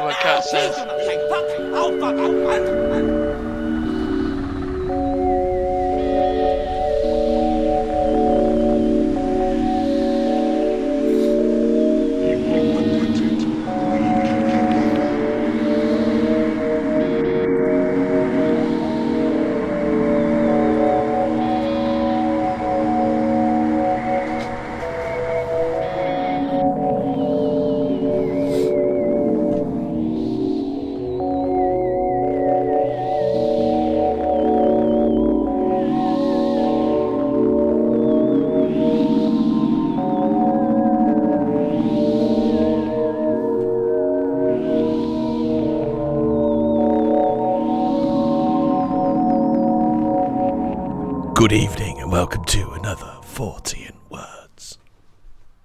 what Kat says. Good evening and welcome to another Fortean Words.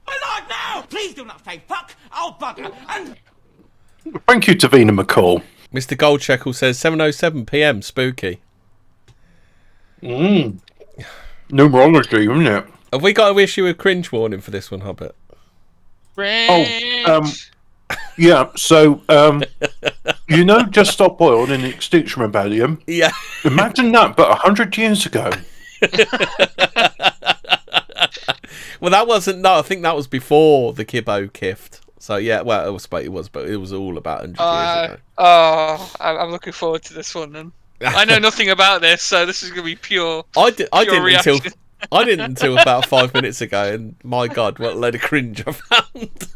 Alive now! Please do not say fuck! I'll bugger! And... Thank you, Davina McCall. Mr. Goldsheckle says 7:07 PM, spooky. Numerology, isn't it? Have we got to issue a cringe warning for this one, Hobbit? Yeah, so, Just Stop Oil in the Extinction Rebellion? Yeah. Imagine that, but 100 years ago. Well, that wasn't. No, I think that was before the Kibbo Kift. So yeah, well, it was, but it was all about 100 years ago. I'm looking forward to this one. Then I know nothing about this, so this is going to be pure. I didn't reaction. until about 5 minutes ago, and my God, what a load of cringe I found.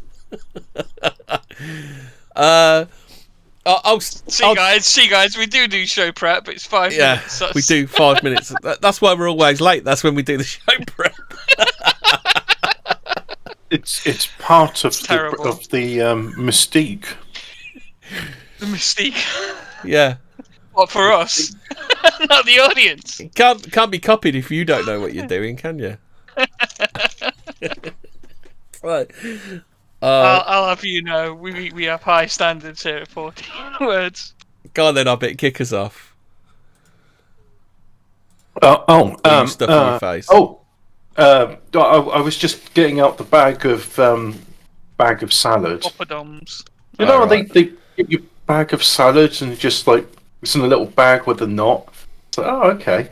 See guys, we do show prep. It's 5 minutes. Yeah, we do 5 minutes. That's why we're always late. That's when we do the show prep. It's part of the mystique. The mystique. Yeah. What, for us? Not the audience. It can't be copied if you don't know what you're doing, can you? Right. I'll have you know, we have high standards here at 14 Words. Go on then, Hobbit, kick us off. Stuff in your face. I was just getting out the bag of salad. Poppadoms. You know, right. they give you a bag of salads and just like it's in a little bag with a knot. So, okay.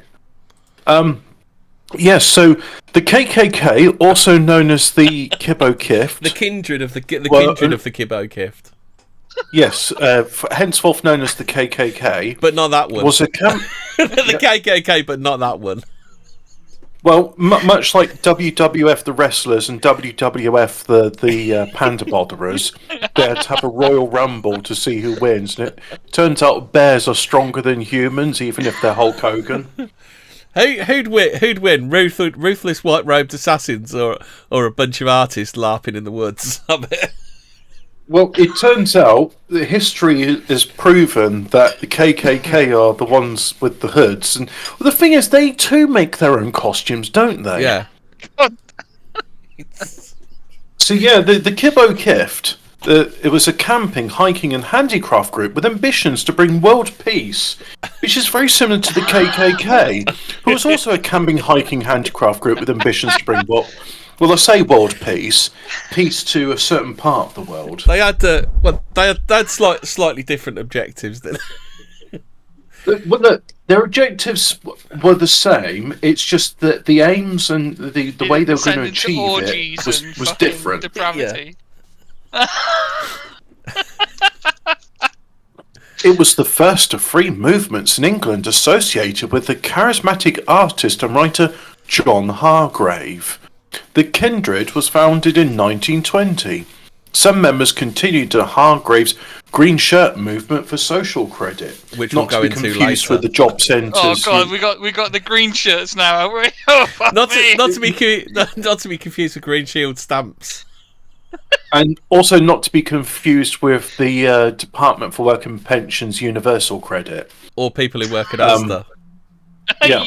Yes, so the KKK, also known as the Kibbo Kift, The kindred of the Kibbo Kift. Yes, henceforth known as the KKK, But not that one. was a camp. The KKK, but not that one. Well, much like WWF the wrestlers and WWF the panda botherers, they had to have a Royal Rumble to see who wins, and it turns out bears are stronger than humans, even if they're Hulk Hogan. Who'd win? Ruthless white-robed assassins or a bunch of artists laughing in the woods? Well, it turns out that history has proven that the KKK are the ones with the hoods. And the thing is, they too make their own costumes, don't they? Yeah. So yeah, the Kibbo Kift, it was a camping, hiking and handicraft group with ambitions to bring world peace, which is very similar to the KKK, who was also a camping, hiking, handicraft group with ambitions to bring Well, I say world peace to a certain part of the world. They had slightly different objectives. Well, their objectives were the same. It's just that the aims and the way they were going to achieve it was different. Depravity. It was the first of three movements in England associated with the charismatic artist and writer John Hargrave. The Kindred was founded in 1920. Some members continued to Hargrave's Green Shirt movement for social credit, which not we'll to go be into confused later. with the job centres. Oh God, we got the green shirts now, haven't we? Oh, not to be confused with Green Shield stamps. And also not to be confused with the Department for Work and Pensions Universal Credit. Or people who work at Asda. Yeah.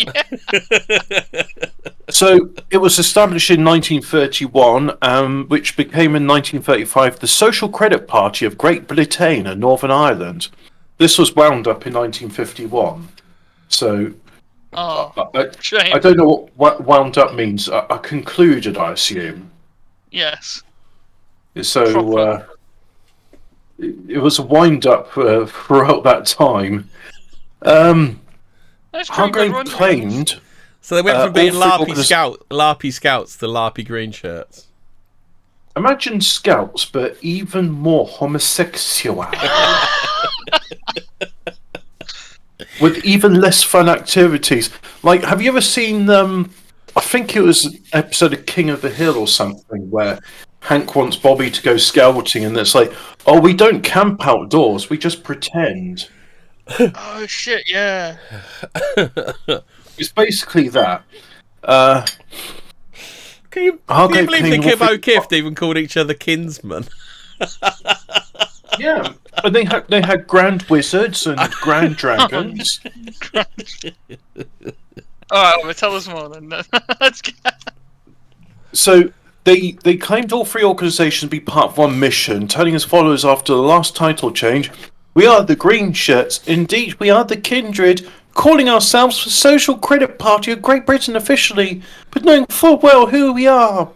So it was established in 1931, which became in 1935 the Social Credit Party of Great Britain and Northern Ireland. This was wound up in 1951. So shame. I don't know what wound up means. I concluded, I assume. Yes. So it was a wind-up throughout that time. That's pretty good Hargrave run. claimed... So they went from being all three LARPy Scouts to LARPy Green Shirts. Imagine Scouts, but even more homosexual. With even less fun activities. Like, have you ever seen, I think it was an episode of King of the Hill or something, where Hank wants Bobby to go scouting, and it's like, oh, we don't camp outdoors, we just pretend. Oh shit! Yeah. It's basically that. Can you believe the Kibbo Kift even called each other kinsmen? Yeah, but they had grand wizards and grand dragons. All right, well, tell us more then. Let's get... So they claimed all three organisations to be part of one mission, telling as follows after the last title change: "We are the Green Shirts. Indeed, we are the Kindred, calling ourselves the Social Credit Party of Great Britain officially, but knowing full well who we are.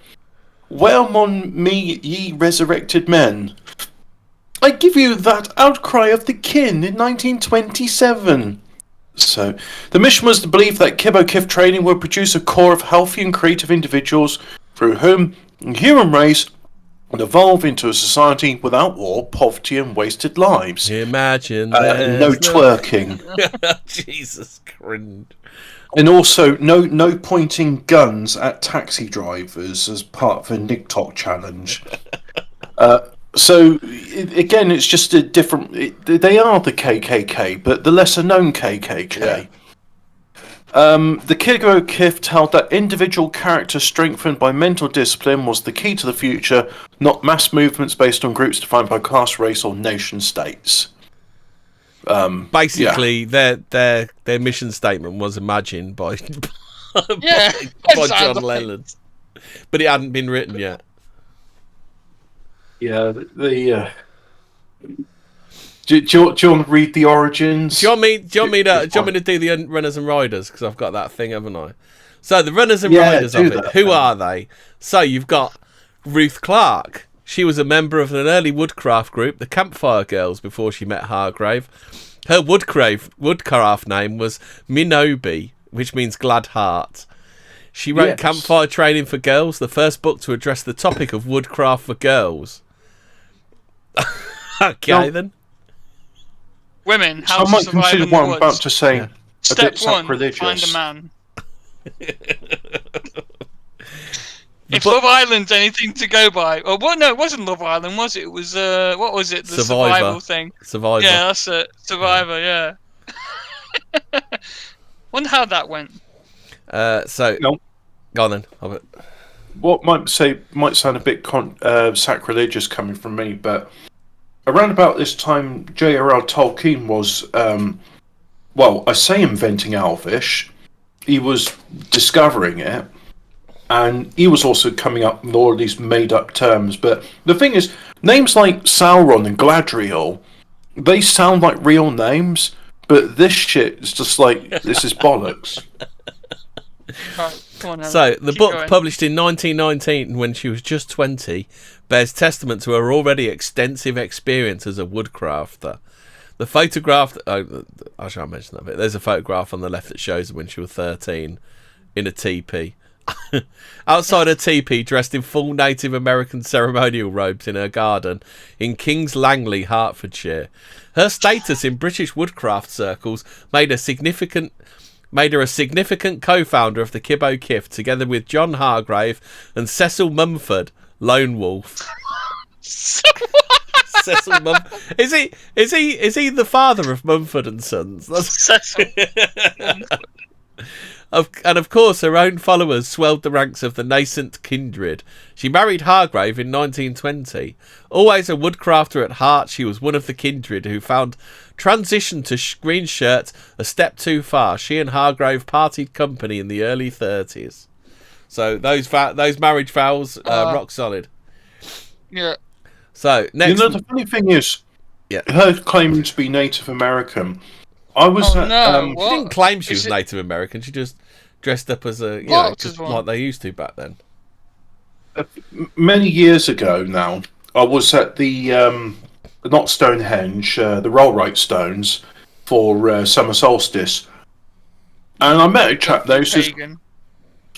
Whelm on me, ye resurrected men. I give you that outcry of the kin in 1927. So, the mission was to believe that Kibbo Kift training would produce a core of healthy and creative individuals through whom the human race would evolve into a society without war, poverty, and wasted lives. Imagine no twerking. Jesus, cringe. And also, no pointing guns at taxi drivers as part of the NigTalk challenge. So, again, it's just a different... they are the KKK, but the lesser-known KKK. Yeah. The Kibbo Kift held that individual character strengthened by mental discipline was the key to the future, not mass movements based on groups defined by class, race, or nation-states. Basically, their mission statement was imagined by, by John Lennon. But it hadn't been written yet. Yeah, do you want to read the origins? Do you want me to do the Runners and Riders? Because I've got that thing, haven't I? So the Runners and Riders of it. Who are they? So you've got Ruth Clark. She was a member of an early woodcraft group, the Campfire Girls, before she met Hargrave. Her woodcraft name was Minobi, which means glad heart. She wrote Campfire Training for Girls, the first book to address the topic of woodcraft for girls. Okay, then. Women, how I to might survive consider in the what I'm woods. about to say a Step bit 1, sacrilegious. find a man. If Love Island's anything to go by, or well, no, it wasn't Love Island, was it? It was what was it? The survival thing. Survivor. Yeah, that's it. Survivor. Yeah. Wonder how that went. So, No. go on then. What might sound a bit sacrilegious coming from me, but around about this time, J.R.R. Tolkien was, I say inventing Elvish. He was discovering it, and he was also coming up with all these made-up terms. But the thing is, names like Sauron and Gladriel, they sound like real names, but this shit is just like, this is bollocks. Right, come on, So, the keep book, going. published in 1919 when she was just 20, bears testament to her already extensive experience as a woodcrafter. The photograph... Oh, I shan't mention that bit. There's a photograph on the left that shows her when she was 13 in a teepee. Outside her teepee, dressed in full Native American ceremonial robes in her garden in Kings Langley, Hertfordshire. Her status in British woodcraft circles made her a significant co-founder of the Kibbo Kift, together with John Hargrave and Cecil Mumford, Lone Wolf. Cecil Mumford. Is he the father of Mumford and Sons? Cecil. And of course, her own followers swelled the ranks of the nascent kindred. She married Hargrave in 1920. Always a woodcrafter at heart, she was one of the kindred who found transition to green shirt a step too far. She and Hargrave parted company in the early 30s. So those marriage vows, rock solid. Yeah. So next, the funny thing is, her claiming to be Native American. I was she didn't claim she was Native American. She just dressed up as a, just like they used to back then. Many years ago now, I was at the not Stonehenge, the Rollright Stones for summer solstice. And I met a chap there who says,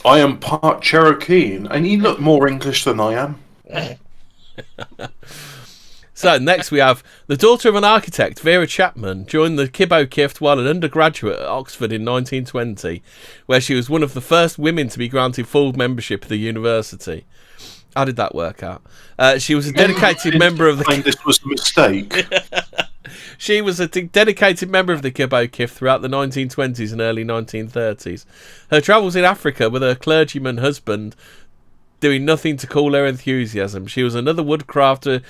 I am part Cherokee, and he looked more English than I am. So next we have the daughter of an architect, Vera Chapman, joined the Kibbo Kift while an undergraduate at Oxford in 1920, where she was one of the first women to be granted full membership of the university. How did that work out? She was a dedicated member of the... This was a mistake. She was a dedicated member of the Kibbo Kift throughout the 1920s and early 1930s. Her travels in Africa with her clergyman husband doing nothing to cool her enthusiasm. She was another woodcrafter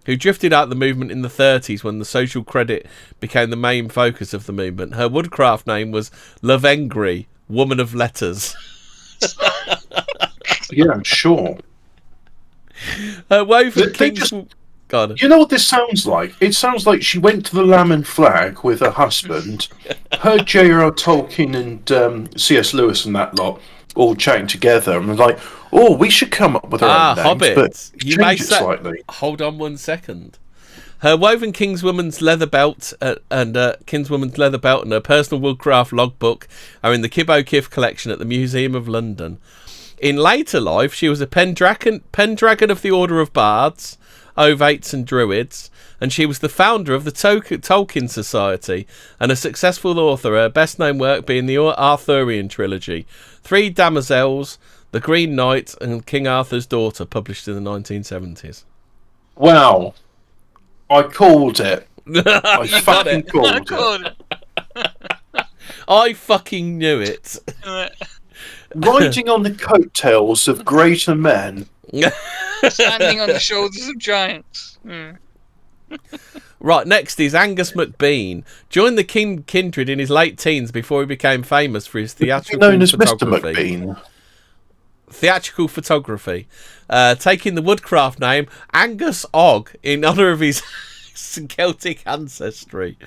who drifted out the movement in the 30s when the social credit became the main focus of the movement. Her woodcraft name was Lavengry, Woman of Letters. Yeah, I'm sure. Her woven kings... God. You know what this sounds like? It sounds like she went to the Lamb and Flag with her husband, heard J.R.R. Tolkien and C.S. Lewis and that lot all chatting together, and was like, "Oh, we should come up with our own names, Hobbit. But You change may it slightly." Hold on 1 second. Her woven kinswoman's leather belt and her personal woodcraft logbook are in the Kibbo Kift collection at the Museum of London. In later life, she was a Pendragon of the Order of Bards, Ovates and Druids, and she was the founder of the Tolkien Society and a successful author, her best known work being the Arthurian trilogy, Three Damosels, The Green Knight and King Arthur's Daughter, published in the 1970s. Wow. I called it. I fucking called it. I fucking knew it. Riding on the coattails of greater men. Standing on the shoulders of giants. Right, next is Angus MacBean. Joined the Kindred in his late teens before he became famous for his theatrical known as photography. Mr. MacBean. Theatrical photography, taking the woodcraft name Angus Og in honour of his Celtic ancestry.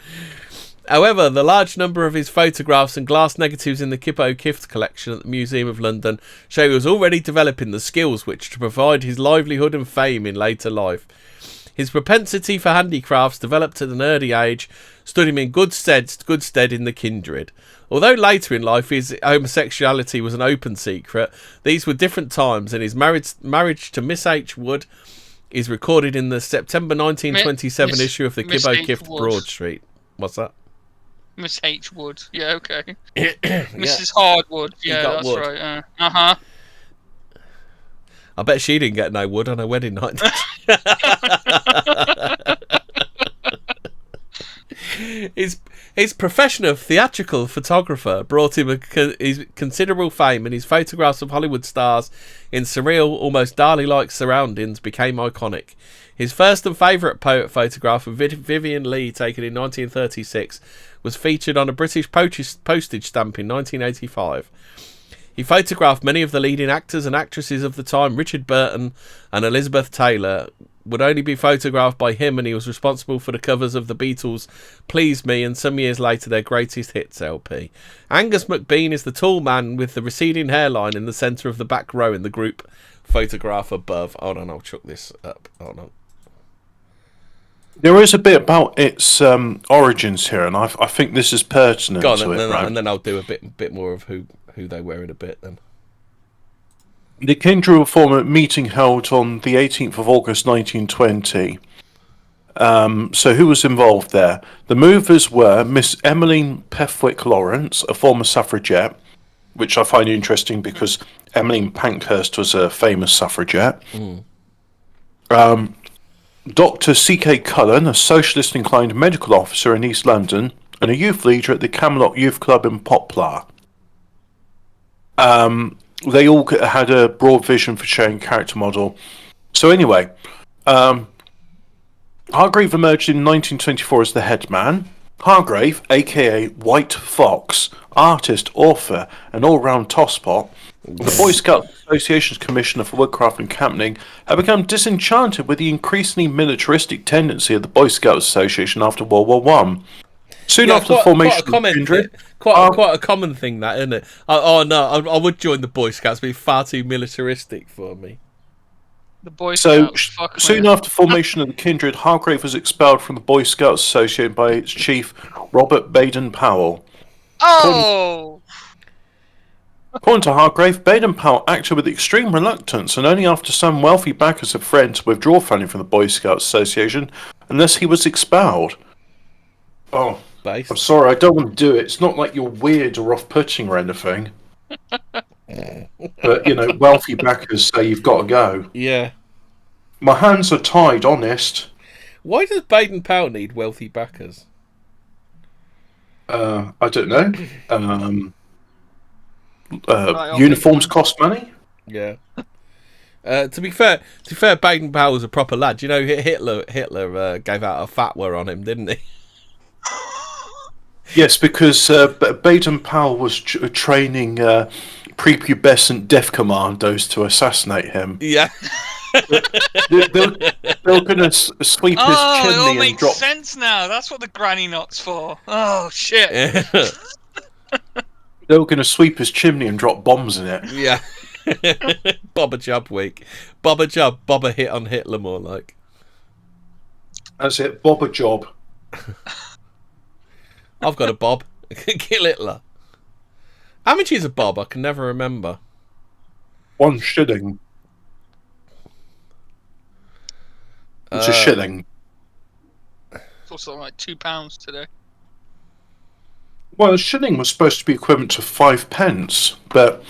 However, the large number of his photographs and glass negatives in the Kibbo Kift collection at the Museum of London show he was already developing the skills which to provide his livelihood and fame in later life. His propensity for handicrafts developed at an early age stood him in good stead in the Kindred. Although later in life his homosexuality was an open secret, these were different times, and his marriage to Miss H. Wood is recorded in the September 1927 issue of the Kibbo Kift Broad Street. What's that? Miss H. Wood. Yeah, okay. Mrs. Hardwood. Yeah, that's wood. Right. Uh-huh. I bet she didn't get no wood on her wedding night. His profession of theatrical photographer brought him his considerable fame, and his photographs of Hollywood stars in surreal, almost Dali-like surroundings became iconic. His first and favourite poet photograph of Vivian Leigh, taken in 1936, was featured on a British postage stamp in 1985. He photographed many of the leading actors and actresses of the time. Richard Burton and Elizabeth Taylor would only be photographed by him, and he was responsible for the covers of the Beatles' Please Me and some years later their Greatest Hits LP. Angus MacBean is the tall man with the receding hairline in the centre of the back row in the group photograph above. Hold on, I'll chuck this up. Hold on. There is a bit about its origins here, and I think this is pertinent to it. Right? And then I'll do a bit more of who they were in a bit then. The Kindred will form a meeting held on the 18th of August 1920. So who was involved there? The movers were Miss Emmeline Pethwick Lawrence, a former suffragette, which I find interesting because Emmeline Pankhurst was a famous suffragette. Dr. C.K. Cullen, a socialist-inclined medical officer in East London, and a youth leader at the Camelot Youth Club in Poplar. They all had a broad vision for showing character model. So anyway, Hargrave emerged in 1924 as the head man. Hargrave, a.k.a. White Fox, artist, author, and all-round tosspot, the Boy Scout Association's Commissioner for Woodcraft and Camping, had become disenchanted with the increasingly militaristic tendency of the Boy Scouts Association after World War One. Soon after the formation of the Kindred... Quite a common thing, that, isn't it? I would join the Boy Scouts, but it's far too militaristic for me. The Boy So Scouts. Fuck soon me. after the formation after formation of the Kindred, Hargrave was expelled from the Boy Scouts Association by its chief, Robert Baden-Powell. Oh! According to Hargrave, Baden-Powell acted with extreme reluctance, and only after some wealthy backers had threatened to withdraw funding from the Boy Scouts Association unless he was expelled. Oh, Based. I'm sorry, I don't want to do it. It's not like you're weird or off-putting or anything. But, wealthy backers say you've got to go. Yeah. My hands are tied, honest. Why does Baden-Powell need wealthy backers? I don't know. Uniforms cost money? Yeah. To be fair, Baden-Powell was a proper lad. You know, Hitler gave out a fatwa on him, didn't he? Yes, because Baden-Powell was training prepubescent death commandos to assassinate him. Yeah. They were going to sweep his chimney it all and makes drop. sense now. That's what the granny knot's for. Oh shit! They were going to sweep his chimney and drop bombs in it. Yeah. Bob a job week. Bob a hit on Hitler, more like. That's it. Bob a job. I've got a bob. Kill Hitler. How much is a bob? I can never remember. 1 shilling. It's a shilling. It's also like £2 today. Well, a shilling was supposed to be equivalent to 5 pence, but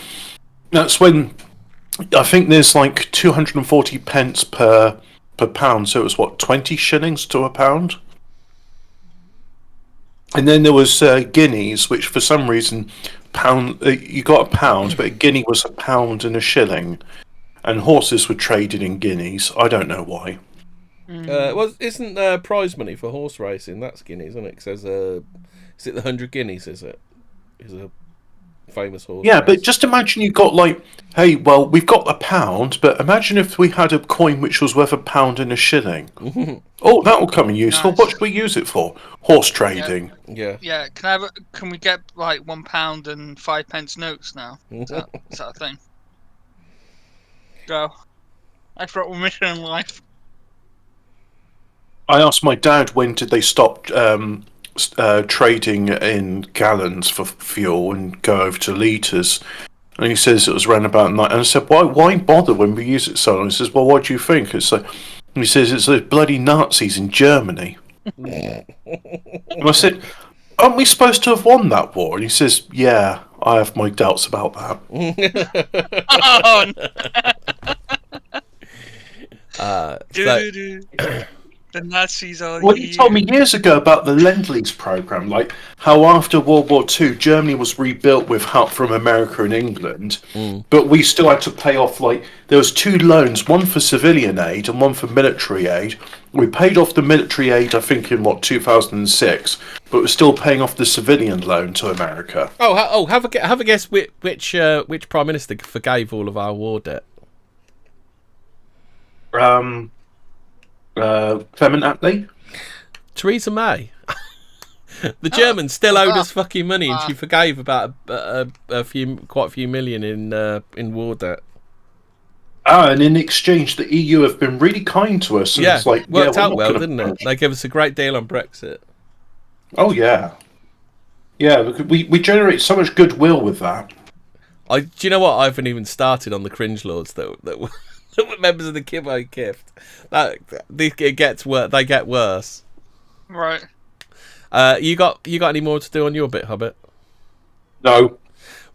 that's when I think there's like 240 pence per pound, so it was 20 shillings to a pound? And then there was guineas, which for some reason you got a pound, but a guinea was a pound and a shilling, and horses were traded in guineas. I don't know why. Well, isn't prize money for horse racing? That's guineas, isn't it? 'Cause there's is it the 100 guineas? Is a famous horse? Yeah, race. but just imagine you got hey, well, we've got a pound, but imagine if we had a coin which was worth a pound and a shilling. Oh, that will come in useful. Nice. What should we use it for? Horse trading. Yeah. Yeah, can we get like £1 and 5 pence notes now? Is that a thing? Go. I've got one mission in life. I asked my dad when did they stop trading in gallons for fuel and go over to litres, and he says it was around about 9. And I said, why bother when we use it so long? He says, well, what do you think? It's like, and he says it's the bloody Nazis in Germany. And I said, aren't we supposed to have won that war? And he says, yeah, I have my doubts about that. The Nazis are Well, you told me years ago about the Lend-Lease program, like how after World War II, Germany was rebuilt with help from America and England, but we still had to pay off, there was 2 loans, one for civilian aid and one for military aid. We paid off the military aid, I think, in 2006, but we're still paying off the civilian loan to America. Have a guess which Prime Minister forgave all of our war debt? Clement Attlee? Theresa May. The Germans still owed us fucking money, and she forgave about quite a few million in war debt. And in exchange, the EU have been really kind to us. And Yeah, it's like, worked out well, gonna didn't it? They gave us a great deal on Brexit. Oh yeah, yeah. We generate so much goodwill with that. Do you know what? I haven't even started on the cringe lords that were members of the Kibbo Kift. They get worse. Right. You got any more to do on your bit, Hobbit? No.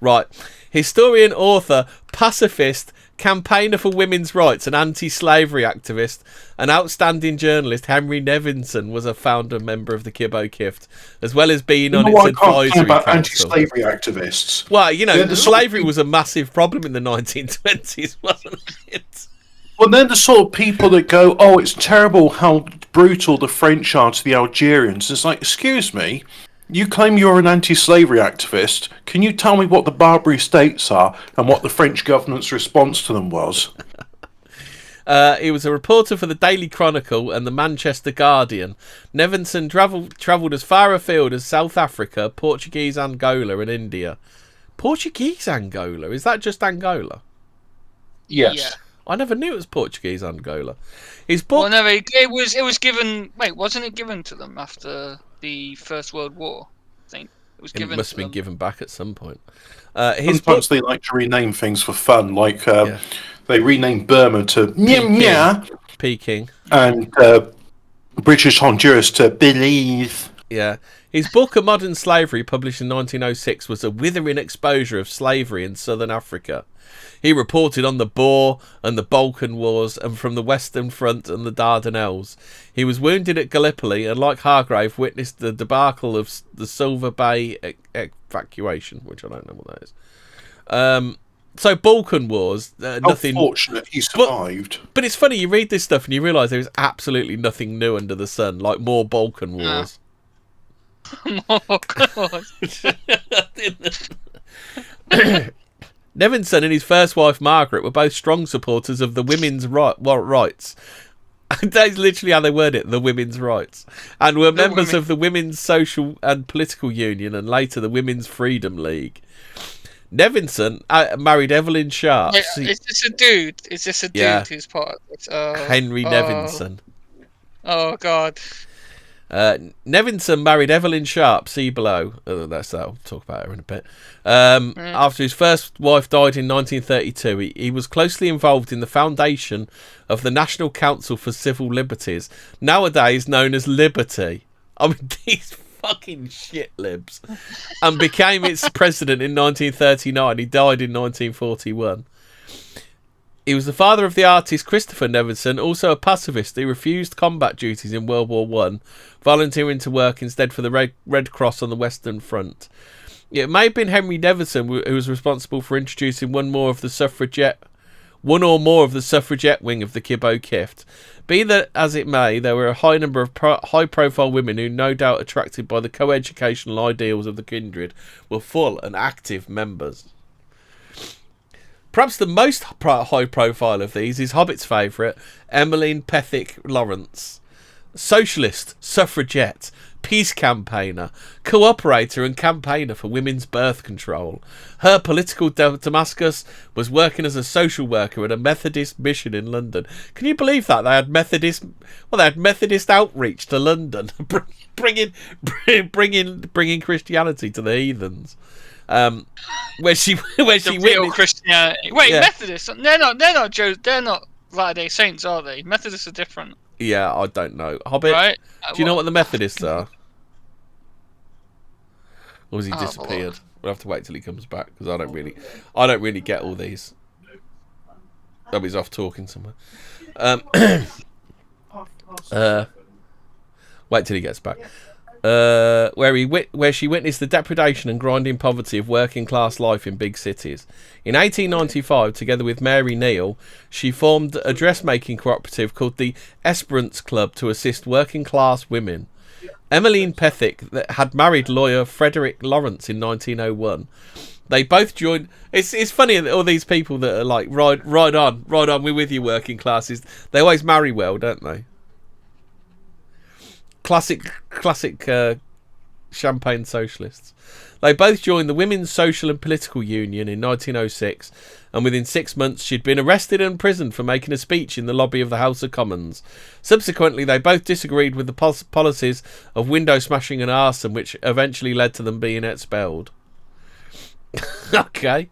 Right. Historian, author, pacifist, campaigner for women's rights, and anti-slavery activist, and outstanding journalist Henry Nevinson was a founder member of the Kibbo Kift, as well as being on its advisory about council. anti-slavery activists. Well, slavery was a massive problem in the 1920s, wasn't it? Well, they're the sort of people that go, oh, it's terrible how brutal the French are to the Algerians. It's like, excuse me, you claim you're an anti-slavery activist. Can you tell me what the Barbary States are and what the French government's response to them was? He was a reporter for the Daily Chronicle and the Manchester Guardian. Nevinson travelled as far afield as South Africa, Portuguese Angola and India. Portuguese Angola? Is that just Angola? Yes. I never knew it was Portuguese Angola. His book. Well, no, it was given. Wait, wasn't it given to them after the First World War? I think it was given. It must to have been them. given back at some point. Sometimes they like to rename things for fun, like they renamed Burma to Nya Peking, and British Honduras to Belize. Yeah. His book, A Modern Slavery, published in 1906, was a withering exposure of slavery in southern Africa. He reported on the Boer and the Balkan Wars and from the Western Front and the Dardanelles. He was wounded at Gallipoli and, like Hargrave, witnessed the debacle of the Silver Bay evacuation, which I don't know what that is. So Balkan Wars, nothing. Unfortunate he survived. But it's funny, you read this stuff and you realise there is absolutely nothing new under the sun, like more Balkan Wars. Oh, God. Nevinson and his first wife Margaret were both strong supporters of the women's rights. That's literally how they word it, the women's rights, and were members of the Women's Social and Political Union and later the Women's Freedom League. Nevinson married Evelyn Sharp. Wait, is this a dude? Is this a dude who's part of this? Henry Nevinson. Oh, God. Nevinson married Evelyn Sharp, see below. I'll talk about her in a bit. After his first wife died in 1932, he was closely involved in the foundation of the National Council for Civil Liberties, nowadays known as Liberty. I mean, these fucking shit libs. And became its president in 1939. He died in 1941. He was the father of the artist Christopher Nevinson, also a pacifist. He refused combat duties in World War One, volunteering to work instead for the Red Cross on the Western Front. It may have been Henry Nevinson who was responsible for introducing one or more of the suffragette wing of the Kibbo Kift. Be that as it may, there were a high number of high-profile women who, no doubt attracted by the co-educational ideals of the kindred, were full and active members. Perhaps the most high-profile of these is Hobbit's favourite, Emmeline Pethick Lawrence. Socialist, suffragette, peace campaigner, cooperator and campaigner for women's birth control. Her political Damascus was working as a social worker at a Methodist mission in London. Can you believe that? They had Methodist outreach to London, bringing Christianity to the heathens. Where she real Christianity. Wait, yeah. Methodists? They're not Latter-day Saints, are they? Methodists are different. Yeah, I don't know. Hobbit, right? Do you know what the Methodists are? Or has he disappeared? We'll have to wait till he comes back because I don't really get all these. Oh, he's off talking somewhere. Wait till he gets back. Where she witnessed the depredation and grinding poverty of working class life in big cities. In 1895, together with Mary Neal, she formed a dressmaking cooperative called the Esperance Club to assist working class women. Emmeline Pethick had married lawyer Frederick Lawrence in 1901. They both joined. It's funny that all these people that are like ride on, we're with you, working classes. They always marry well, don't they? Classic champagne socialists. They both joined the Women's Social and Political Union in 1906, and within 6 months she'd been arrested and imprisoned for making a speech in the lobby of the House of Commons. Subsequently, they both disagreed with the policies of window smashing and arson, which eventually led to them being expelled. Okay.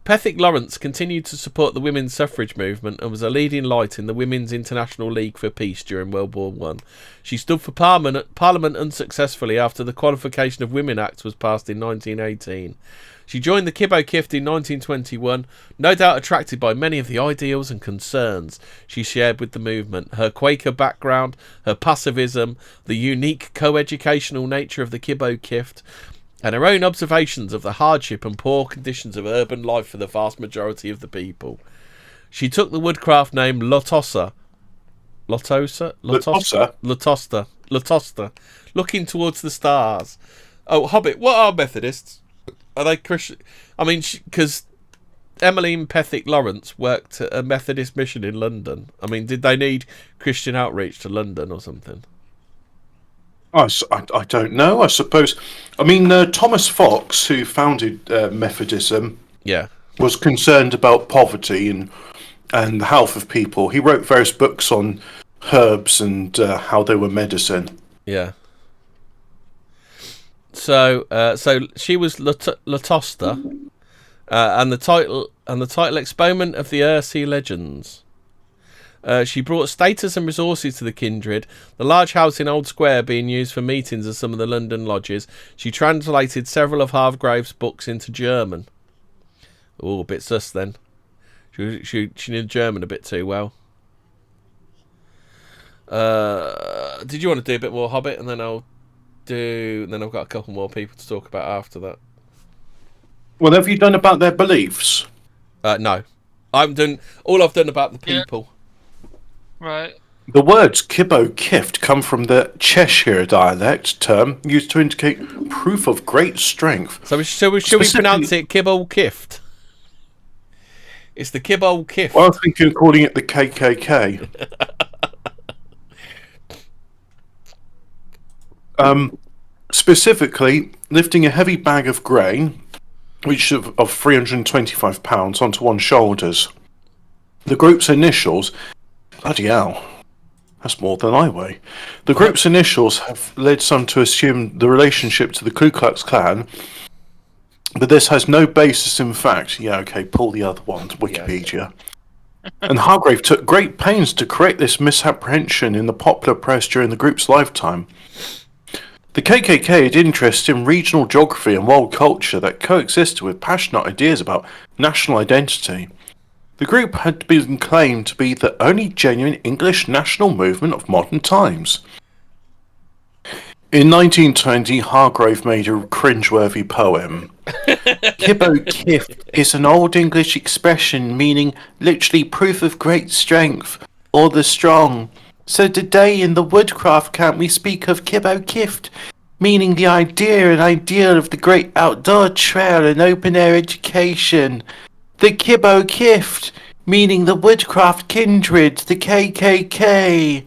Pethick Lawrence continued to support the women's suffrage movement and was a leading light in the Women's International League for Peace during World War One. She stood for Parliament unsuccessfully after the Qualification of Women Act was passed in 1918. She joined the Kibbo Kift in 1921, no doubt attracted by many of the ideals and concerns she shared with the movement. Her Quaker background, her pacifism, the unique co-educational nature of the Kibbo Kift, and her own observations of the hardship and poor conditions of urban life for the vast majority of the people. She took the woodcraft name Latosta, looking towards the stars. Oh, Hobbit, what are Methodists? Are they Christian? I mean, because Emmeline Pethick Lawrence worked at a Methodist mission in London. I mean, did they need Christian outreach to London or something? I don't know. I suppose. I mean, Thomas Fox, who founded Methodism, yeah, was concerned about poverty and the health of people. He wrote various books on herbs and how they were medicine. Yeah. So she was Latosta, and the title Exponent of the Earthsea Legends. She brought status and resources to the kindred, the large house in Old Square being used for meetings of some of the London lodges. She translated several of Hargrave's books into German. Oh, a bit sus then. She knew German a bit too well. Did you want to do a bit more Hobbit, and then I've got a couple more people to talk about after that. What have you done about their beliefs? No, I've done all I've done about the people. Yeah. Right. The words Kibbo Kift come from the Cheshire dialect term used to indicate proof of great strength. So should we pronounce it Kibbo Kift? It's the Kibbo Kift. Well, I was thinking of calling it the KKK. Specifically, lifting a heavy bag of grain, which of 325 pounds, onto one's shoulders. The group's initials... Bloody hell. That's more than I weigh. The group's initials have led some to assume the relationship to the Ku Klux Klan, but this has no basis in fact. Yeah, okay, pull the other one to Wikipedia. Yeah. And Hargrave took great pains to correct this misapprehension in the popular press during the group's lifetime. The KKK had interest in regional geography and world culture that coexisted with passionate ideas about national identity. The group had been claimed to be the only genuine English national movement of modern times. In 1920, Hargrave made a cringeworthy poem. Kibbo Kift is an old English expression meaning literally proof of great strength, or the strong. So today in the woodcraft camp we speak of Kibbo Kift, meaning the idea and ideal of the great outdoor trail and open-air education. The Kibbo Kift, meaning the woodcraft kindred, the KKK.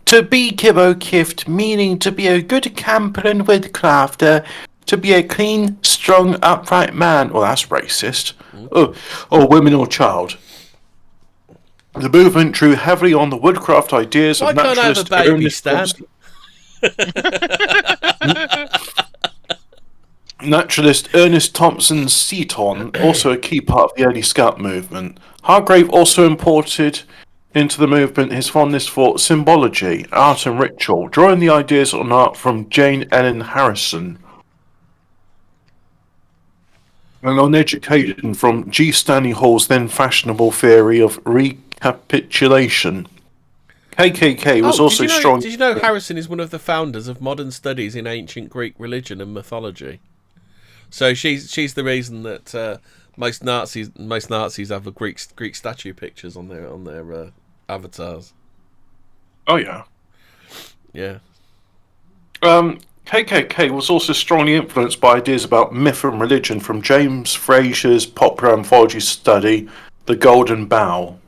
To be Kibbo Kift, meaning to be a good camper and woodcrafter, to be a clean, strong, upright man. Well, that's racist. Or woman or child. The movement drew heavily on the woodcraft ideas of naturalist Ernest Thompson Seton, also a key part of the early Scout movement. Hargrave also imported into the movement his fondness for symbology, art and ritual, drawing the ideas on art from Jane Ellen Harrison, and on education from G. Stanley Hall's then fashionable theory of recapitulation. KKK was also strong. Did you know Harrison is one of the founders of modern studies in ancient Greek religion and mythology? So she's the reason that most Nazis have a Greek statue pictures on their avatars. Oh yeah. Yeah. KKK was also strongly influenced by ideas about myth and religion from James Frazier's popular anthology study, The Golden Bough.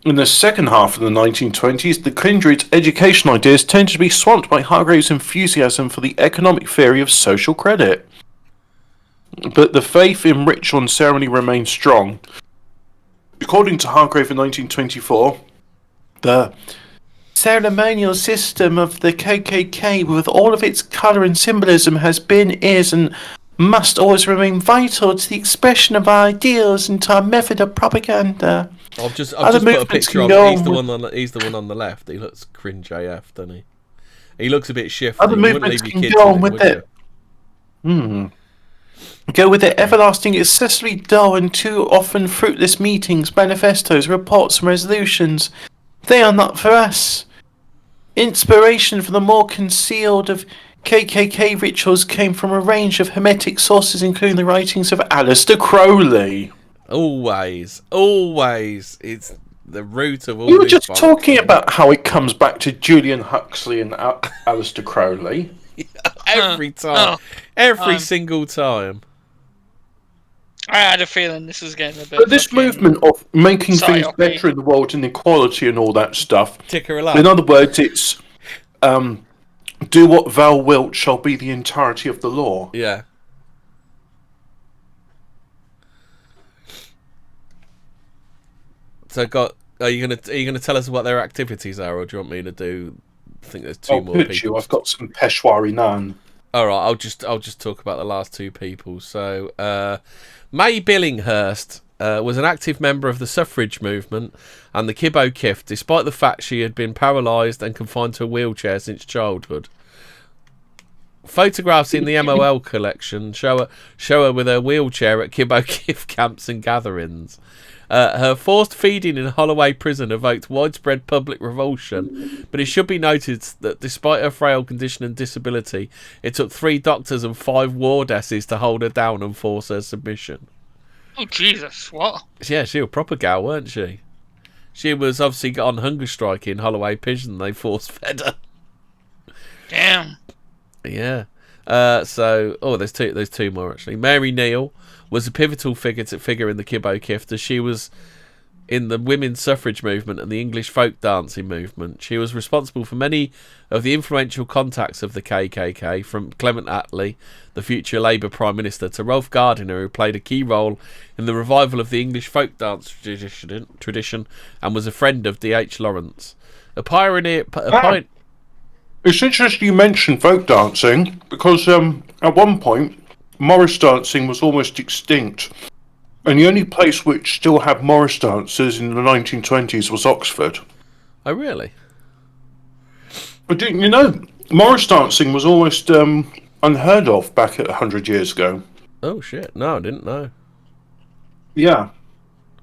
In the second half of the 1920s, the kindred's education ideas tended to be swamped by Hargrave's enthusiasm for the economic theory of social credit. But the faith in ritual and ceremony remained strong. According to Hargrave in 1924, the ceremonial system of the KKK, with all of its colour and symbolism, has been, is, and must always remain vital to the expression of our ideals and to our method of propaganda. I've just put a picture of him. He's the one on the left. He looks cringe AF, doesn't he? He looks a bit shifty. Other movements can go on with it. Go with their everlasting, excessively dull and too often fruitless meetings, manifestos, reports and resolutions. They are not for us. Inspiration for the more concealed of KKK rituals came from a range of hermetic sources, including the writings of Aleister Crowley. Always. It's the root of all. We were just talking about how it comes back to Julian Huxley and Aleister Crowley. Every time. Every single time. I had a feeling this was getting a bit. But this movement of making things better in the world and equality and all that stuff. Ticker along. In other words, it's do what thou wilt shall be the entirety of the law. Yeah. So, are you gonna tell us what their activities are, or do you want me to do? I think there's two more people. I've got some Peshwari naan. All right, I'll just talk about the last two people. So, May Billinghurst was an active member of the suffrage movement and the Kibbo Kift, despite the fact she had been paralysed and confined to a wheelchair since childhood. Photographs in the MOL collection show her with her wheelchair at Kibbo Kift camps and gatherings. Her forced feeding in Holloway prison evoked widespread public revulsion, but it should be noted that despite her frail condition and disability, it took 3 doctors and 5 wardesses to hold her down and force her submission. Oh, Jesus, what? Yeah, she was a proper gal, weren't she? She was obviously on hunger strike in Holloway prison. They force fed her. Damn. Yeah. There's two more actually. Mary Neal was a pivotal figure in the Kibbo Kift, as she was in the women's suffrage movement and the English folk dancing movement. She was responsible for many of the influential contacts of the KKK, from Clement Attlee, the future Labour Prime Minister, to Rolf Gardiner, who played a key role in the revival of the English folk dance tradition and was a friend of D.H. Lawrence. It's interesting you mentioned folk dancing, because at one point Morris dancing was almost extinct, and the only place which still had Morris dancers in the 1920s was Oxford. Oh, really? But didn't you know Morris dancing was almost unheard of back 100 years ago? Oh shit! No, I didn't know. Yeah.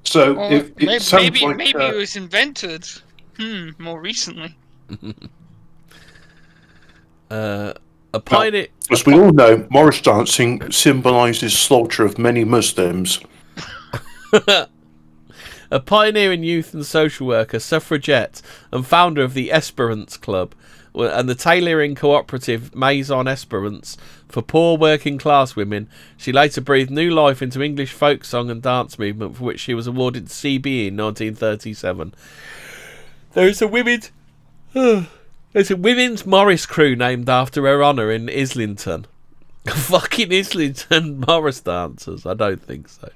So Well, maybe like, it was invented more recently. A pioneer. As we all know, Morris dancing symbolises slaughter of many Muslims. A pioneering youth and social worker, suffragette, and founder of the Esperance Club and the tailoring cooperative Maison Esperance for poor working class women, she later breathed new life into English folk song and dance movement, for which she was awarded the CBE in 1937. There's a women's Morris crew named after her honour in Islington. Fucking Islington Morris dancers? I don't think so.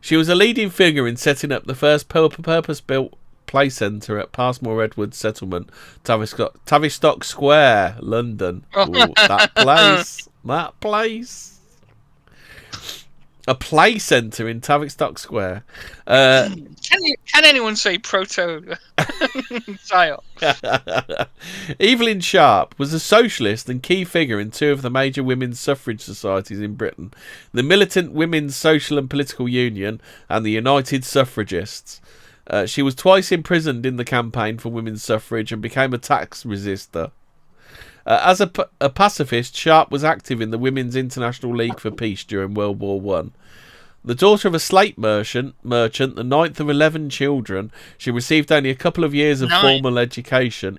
She was a leading figure in setting up the first purpose-built play centre at Passmore Edwards Settlement, Tavistock Square, London. Ooh, that place. A play centre in Tavistock Square. Can anyone say proto style? Evelyn Sharp was a socialist and key figure in 2 of the major women's suffrage societies in Britain, the Militant Women's Social and Political Union and the United Suffragists. She was twice imprisoned in the campaign for women's suffrage and became a tax resister. As a pacifist, Sharp was active in the Women's International League for Peace during World War I. The daughter of a slate merchant, the 9th of 11 children, she received only a couple of years of formal education,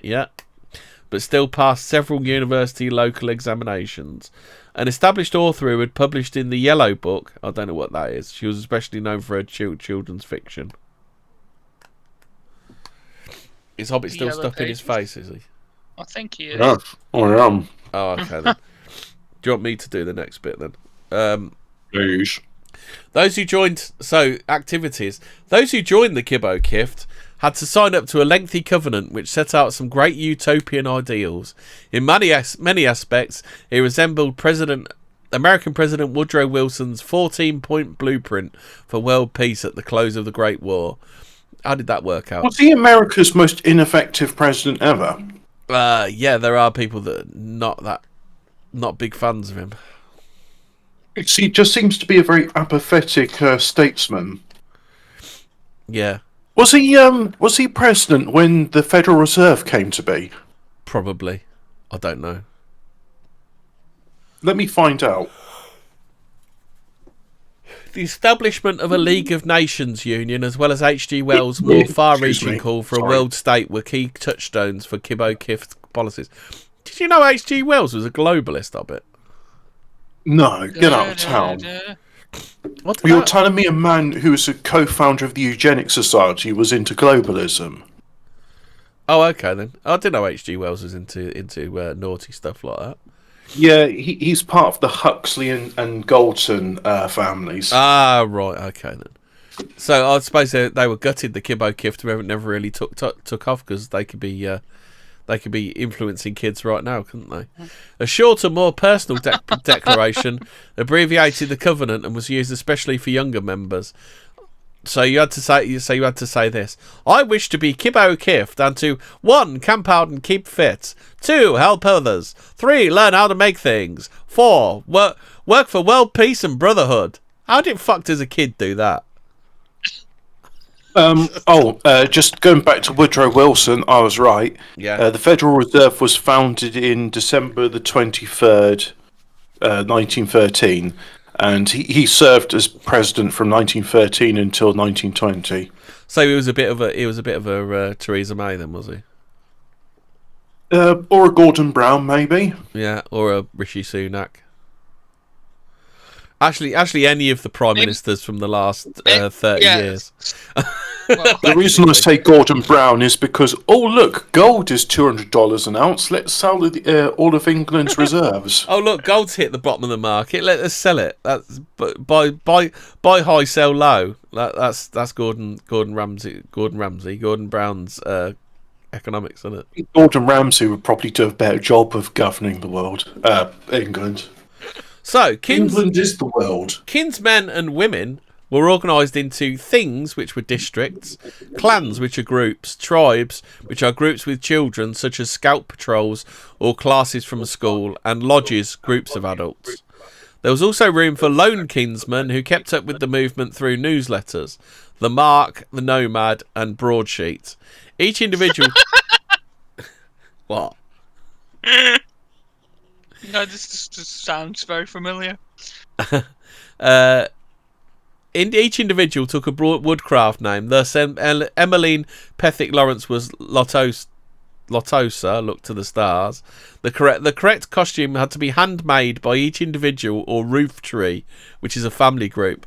but still passed several university local examinations. An established author who had published in the Yellow Book, I don't know what that is, she was especially known for her children's fiction. Is Hobbit still stuck in his face, is he? I think he is. Yes, I am. Oh, okay then. Do you want me to do the next bit then? Please. Those who joined the Kibbo Kift had to sign up to a lengthy covenant which set out some great utopian ideals. In many aspects, it resembled American President Woodrow Wilson's 14-point blueprint for world peace at the close of the Great War. How did that work out? Was he America's most ineffective president ever? Yeah, there are people that are not big fans of him. He just seems to be a very apathetic statesman. Yeah. Was he president when the Federal Reserve came to be? Probably. I don't know. Let me find out. The establishment of a League of Nations Union, as well as H.G. Wells' more far-reaching call for a world state, were key touchstones for Kibbo Kift policies. Did you know H.G. Wells was a globalist, Hobbit? No, get out of town. You're telling me a man who was a co-founder of the Eugenics Society was into globalism? Oh, okay then. I didn't know H.G. Wells was into naughty stuff like that. Yeah, he's part of the Huxley and Galton families. Ah, right, okay then. So I suppose they were gutted the Kibbo Kift never really took off because they could be influencing kids right now, couldn't they? A shorter, more personal declaration abbreviated the covenant and was used especially for younger members. So you had to say this: I wish to be Kibbo Kift and to 1. Camp out and keep fit, 2. Help others, 3. Learn how to make things, 4. Work for world peace and brotherhood. How did fuck does a kid do that? Just going back to Woodrow Wilson, I was right. Yeah. The Federal Reserve was founded in December the 23rd, 1913, and he served as president from 1913 until 1920. So he was a bit of a Theresa May then, was he? Or a Gordon Brown, maybe. Yeah, or a Rishi Sunak. Actually, any of the prime ministers from the last 30 years. Well, The reason I say Gordon Brown is because, look, gold is $200 an ounce. Let's sell all of England's reserves. Oh look, gold's hit the bottom of the market. Let us sell it. That's buy high, sell low. That's Gordon Brown's economics, isn't it? Gordon Ramsay would probably do a better job of governing the world. England. So England is the world. kinsmen and women were organised into things, which were districts, clans, which are groups, tribes, which are groups with children, such as scout patrols or classes from a school, and lodges, groups of adults. There was also room for lone kinsmen who kept up with the movement through newsletters, the Mark, the Nomad, and Broadsheet. Each individual... What? No, this just sounds very familiar. Each individual took a woodcraft name. Thus, Emmeline Pethick Lawrence was Lotosa, look to the stars. The correct costume had to be handmade by each individual or roof tree, which is a family group,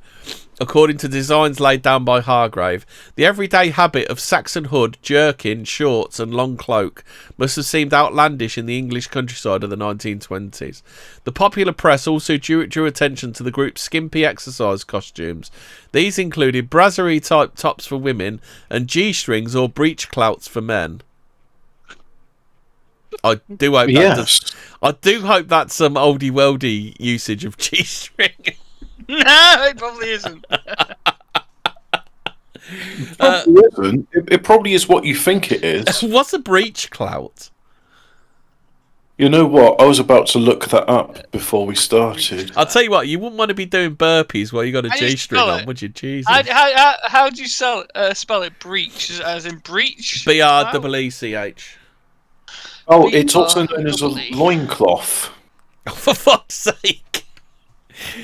according to designs laid down by Hargrave. The everyday habit of Saxon hood, jerkin, shorts and long cloak must have seemed outlandish in the English countryside of the 1920s. The popular press also drew attention to the group's skimpy exercise costumes. These included brasserie type tops for women and G-strings or breech clouts for men. I do hope I do hope that's some oldie worldy usage of G-string. No, it probably isn't. It probably is what you think it is. What's a breech clout? You know what? I was about to look that up before we started. I'll tell you what, you wouldn't want to be doing burpees while you got a How do you G-string spell on, it? would you? Jesus. How do you spell it? Breech, as in breech? BREECH. Oh, it's also known as a loincloth. For fuck's sake.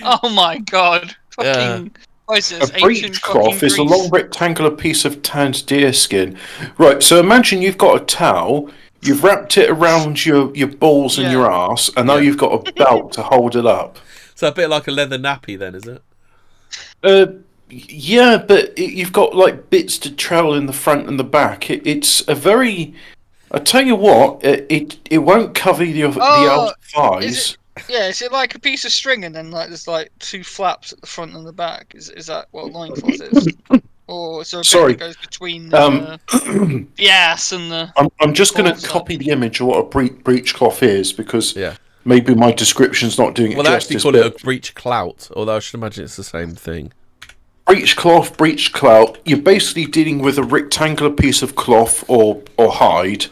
Oh my god. Fucking... What is this? A breech cloth is a long rectangular piece of tanned deer skin. Right, so imagine you've got a towel, you've wrapped it around your balls and your arse, and now you've got a belt to hold it up. So a bit like a leather nappy then, is it? Yeah, but you've got like bits to trail in the front and the back. It's a very... I tell you what, it won't cover the outer thighs. Is it like a piece of string and then like there's like two flaps at the front and the back? Is that what a loincloth is? Or is there a bit that goes between the ass and the... I'm just going to copy the image of what a breech cloth is, because maybe my description's not doing it justice. Well, they actually call it a breech clout, although I should imagine it's the same thing. Breech clout, you're basically dealing with a rectangular piece of cloth or hide.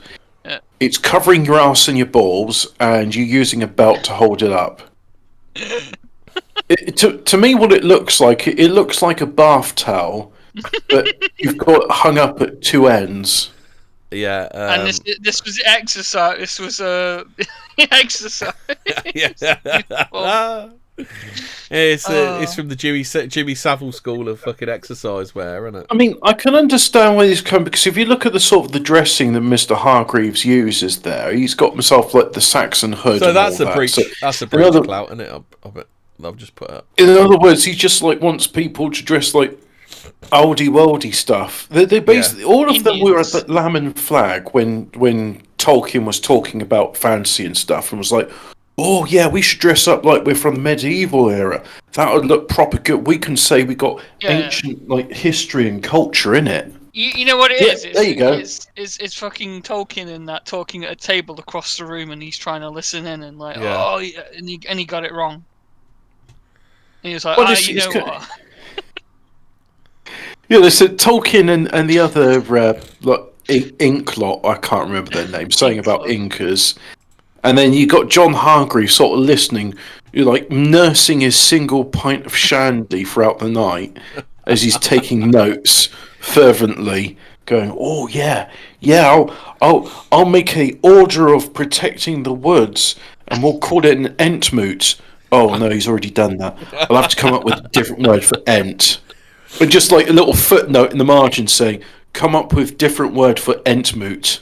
Yeah. It's covering your ass and your balls, and you're using a belt to hold it up. To me, what it looks like a bath towel, but you've got it hung up at two ends. Yeah. And this was exercise. This was exercise. It's from the Jimmy Savile school of fucking exercise wear, isn't it? I mean, I can understand where he's come, because if you look at the sort of the dressing that Mr. Hargreaves uses there, he's got himself like the Saxon hood. So that's a breech. That's a breech clout, isn't it? I've just put up. In other words, he just like wants people to dress like oldie worldy stuff. They basically all of them were at the Lamb and Flag when Tolkien was talking about fantasy and stuff, and was like, oh yeah, we should dress up like we're from the medieval era. That would look proper good. We can say we got ancient like history and culture in it. You know what it is? There you go. It's fucking Tolkien and that talking at a table across the room, and he's trying to listen in, and like, Yeah. oh, yeah, and he got it wrong. And he was like, Well, you know what? Yeah, they said Tolkien and the other ink lot, I can't remember their name, saying about Incas. And then you got John Hargreaves sort of listening, like nursing his single pint of shandy throughout the night as he's taking notes fervently, going, "Oh yeah, I'll make a order of protecting the woods, and we'll call it an entmoot." Oh no, he's already done that. I'll have to come up with a different word for ent. But just like a little footnote in the margin saying, "Come up with different word for entmoot."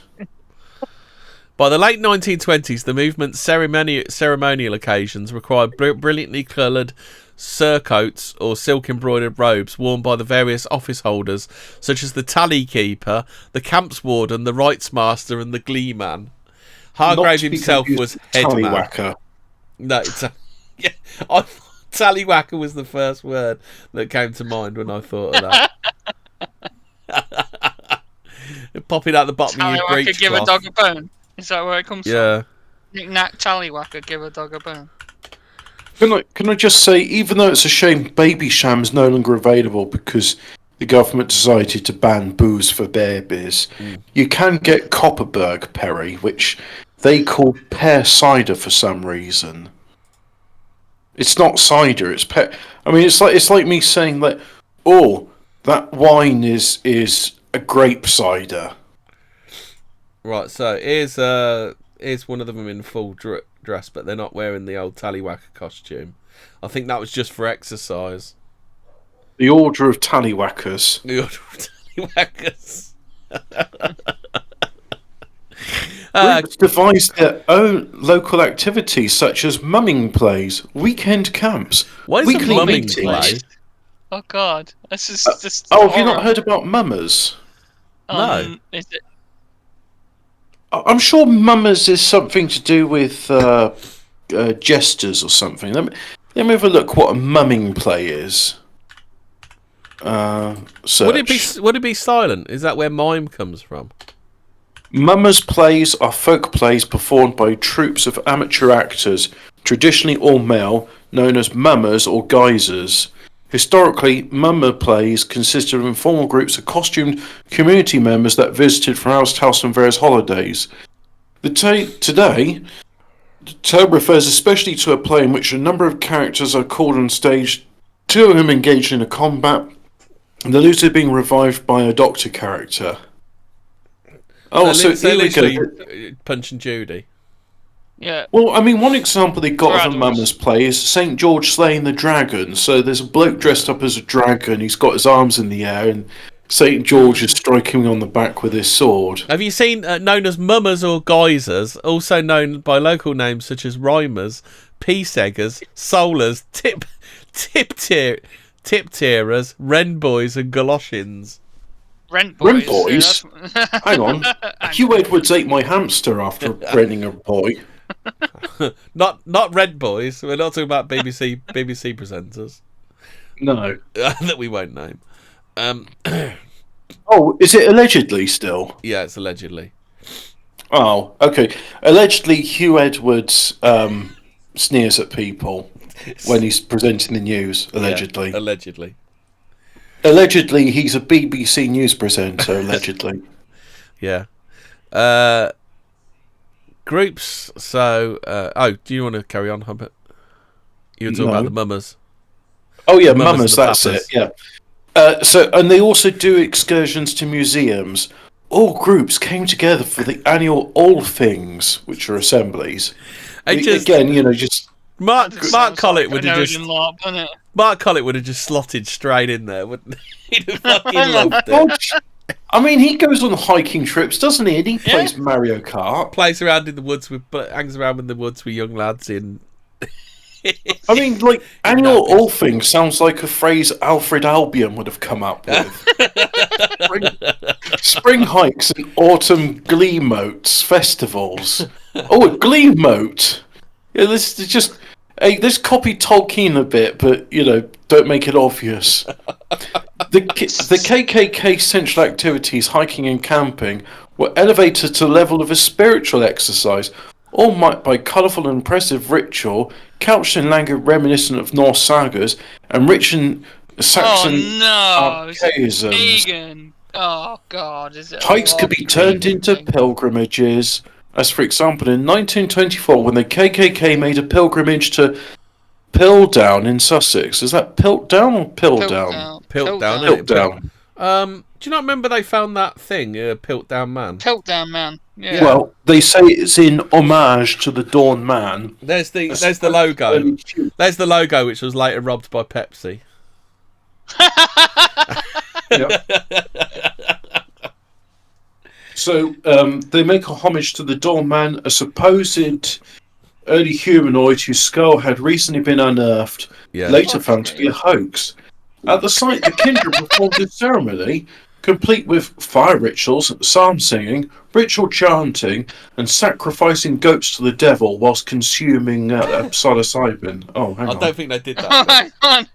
By the late 1920s, the movement's ceremonial occasions required brilliantly coloured surcoats or silk-embroidered robes worn by the various office holders, such as the tally keeper, the camp's warden, the rights master, and the gleeman. Hargrave himself was headman. Tallywhacker. No, yeah, I thought tallywhacker was the first word that came to mind when I thought of that. Popping out the bottom of your breech give cloth. a dog a bone. Is that where it comes Yeah. from? Knick-knack, tallywhacker, give a dog a bone. Can I just say, even though it's a shame Baby Sham's no longer available because the government decided to ban booze for babies, you can get Copperberg Perry, which they call pear cider for some reason. It's not cider, it's pear. I mean, it's like me saying that, oh, that wine is a grape cider. Right, so here's one of them in full dress, but they're not wearing the old tallywhacker costume. I think that was just for exercise. The Order of Tallywhackers. The Order of Tallywhackers. Groups devised their own local activities such as mumming plays, weekend camps, What is weekly a mumming meetings. play? Oh God, this is just. Oh, have you not heard about mummers? No. Is it? I'm sure mummers is something to do with jesters or something. Let me have a look what a mumming play is. Search. Would it be silent? Is that where mime comes from? Mummers' plays are folk plays performed by troupes of amateur actors, traditionally all male, known as mummers or geysers. Historically, mummer plays consisted of informal groups of costumed community members that visited from house to house on various holidays. Today, the term refers especially to a play in which a number of characters are called on stage, two of them engaged in a combat, and the loser being revived by a doctor character. Oh, so here we go. Punch and Judy. Yeah. Well, I mean, one example they got of a Radicals. mummers play is St. George slaying the dragon. So there's a bloke dressed up as a dragon, he's got his arms in the air, and St. George is striking him on the back with his sword. Have you seen known as mummers or geysers, also known by local names such as rhymers, peaceggers, soulers, tip-tearers, wren boys, and galoshians? Rent boys. Rent boys? Yeah, Hang on. Hugh Edwards ate my hamster after renting a boy. Not red boys. We're not talking about BBC presenters No. that we won't name. Oh, is it allegedly still? Yeah, it's allegedly. Oh, okay. Allegedly, Hugh Edwards sneers at people when he's presenting the news. Allegedly. Yeah, allegedly. Allegedly, he's a BBC news presenter. Allegedly. Yeah. Groups. So, do you want to carry on, Hubbard? You were talking about the mummers. Oh yeah, The mummers. and the That's pappers. it. Yeah. And they also do excursions to museums. All groups came together for the annual All Things, which are assemblies. Just Mark Collett would have just LARP, doesn't it? Mark Collett would have just slotted straight in there, wouldn't he? He'd have fucking loved it. Gosh, I mean, he goes on hiking trips, doesn't he? And he plays Mario Kart. Plays around in the woods hangs around in the woods with young lads in. I mean, like, annual All Things sounds like a phrase Alfred Albion would have come up with. Spring hikes and autumn glee motes, festivals. Oh, a glee mote. Yeah, this is just this copy Tolkien a bit, but don't make it obvious. The KKK central activities, hiking and camping, were elevated to the level of a spiritual exercise, all marked by colourful and impressive ritual, couched in language reminiscent of Norse sagas, and rich in Saxon archaisms. Pagan. Oh God, is it? Hikes could be turned into pilgrimages, as for example in 1924 when the KKK made a pilgrimage to Piltdown in Sussex. Is that Piltdown or Piltdown? Piltdown. Do you not remember they found that thing, Piltdown Man? Piltdown Man. Yeah. Well, they say it's in homage to the Dawn Man. There's the logo. There's the logo, which was later robbed by Pepsi. So they make a homage to the Dawn Man, a supposed early humanoid whose skull had recently been unearthed, later found to be a hoax. At the site, the kindred performed a ceremony, complete with fire rituals, psalm singing, ritual chanting, and sacrificing goats to the devil whilst consuming psilocybin. Oh, hang on. I don't think they did that. Oh, hang on.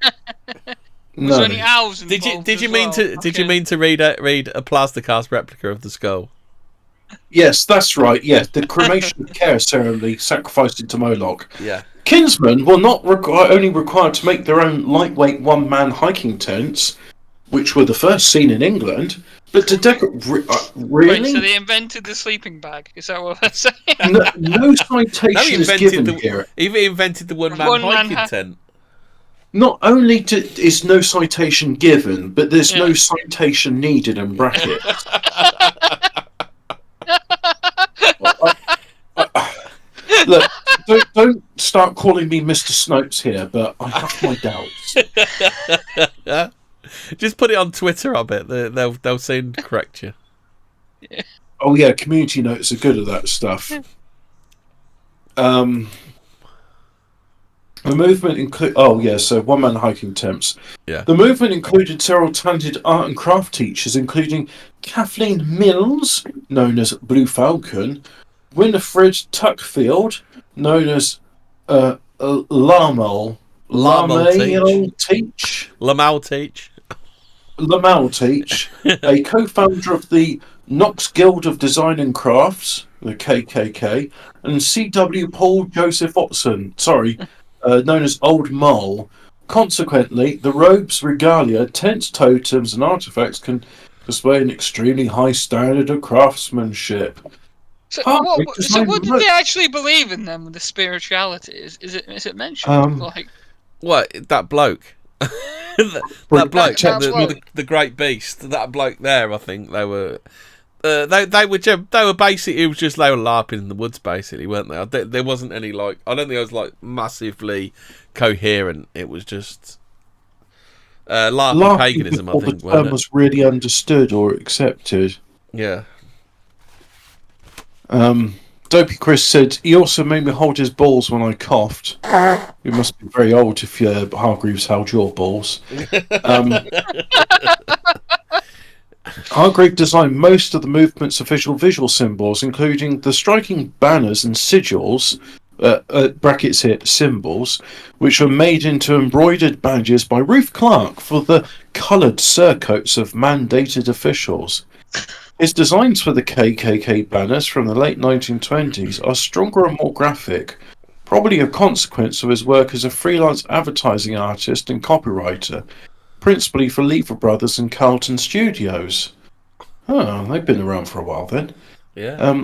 No. Was there any owls involved? Did you mean to read a plastercast replica of the skull? Yes, that's right. Yeah, the cremation care ceremony sacrificed into Moloch. Yeah. Kinsmen were not only required to make their own lightweight one-man hiking tents, which were the first seen in England, but to decorate. Really? Wait, so they invented the sleeping bag? Is that what they're saying? No citation is given here. He invented the one-man hiking tent. Not only is no citation given, but there's no citation needed in brackets. Look, don't start calling me Mr. Snopes here, but I have my doubts. Just put it on Twitter, I bet. They'll soon correct you. Yeah. Oh yeah, community notes are good at that stuff. The movement so one-man hiking tents. Yeah. The movement included several talented art and craft teachers, including Kathleen Mills, known as Blue Falcon, Winifred Tuckfield, known as Lamal Teach, a co-founder of the Knox Guild of Design and Crafts, the KKK, and C.W. Paul Joseph Watson, known as Old Mull. Consequently, the robes, regalia, tents, totems, and artifacts can display an extremely high standard of craftsmanship. So, what did they actually believe in them with the spirituality? Is it mentioned? What, that bloke? that bloke, the great beast, that bloke there. I think they were. They were basically. It was just they were LARPing in the woods, basically, weren't they? There wasn't any I don't think it was massively coherent. It was just LARPing paganism. I think the term was really understood or accepted. Yeah. Dopey Chris said he also made me hold his balls when I coughed. You must be very old if Hargreaves held your balls. Hargreaves designed most of the movement's official visual symbols, including the striking banners and sigils, brackets here, symbols, which were made into embroidered badges by Ruth Clark for the coloured surcoats of mandated officials. His designs for the KKK banners from the late 1920s are stronger and more graphic, probably a consequence of his work as a freelance advertising artist and copywriter, principally for Lever Brothers and Carlton Studios. Oh, they've been around for a while then. Yeah.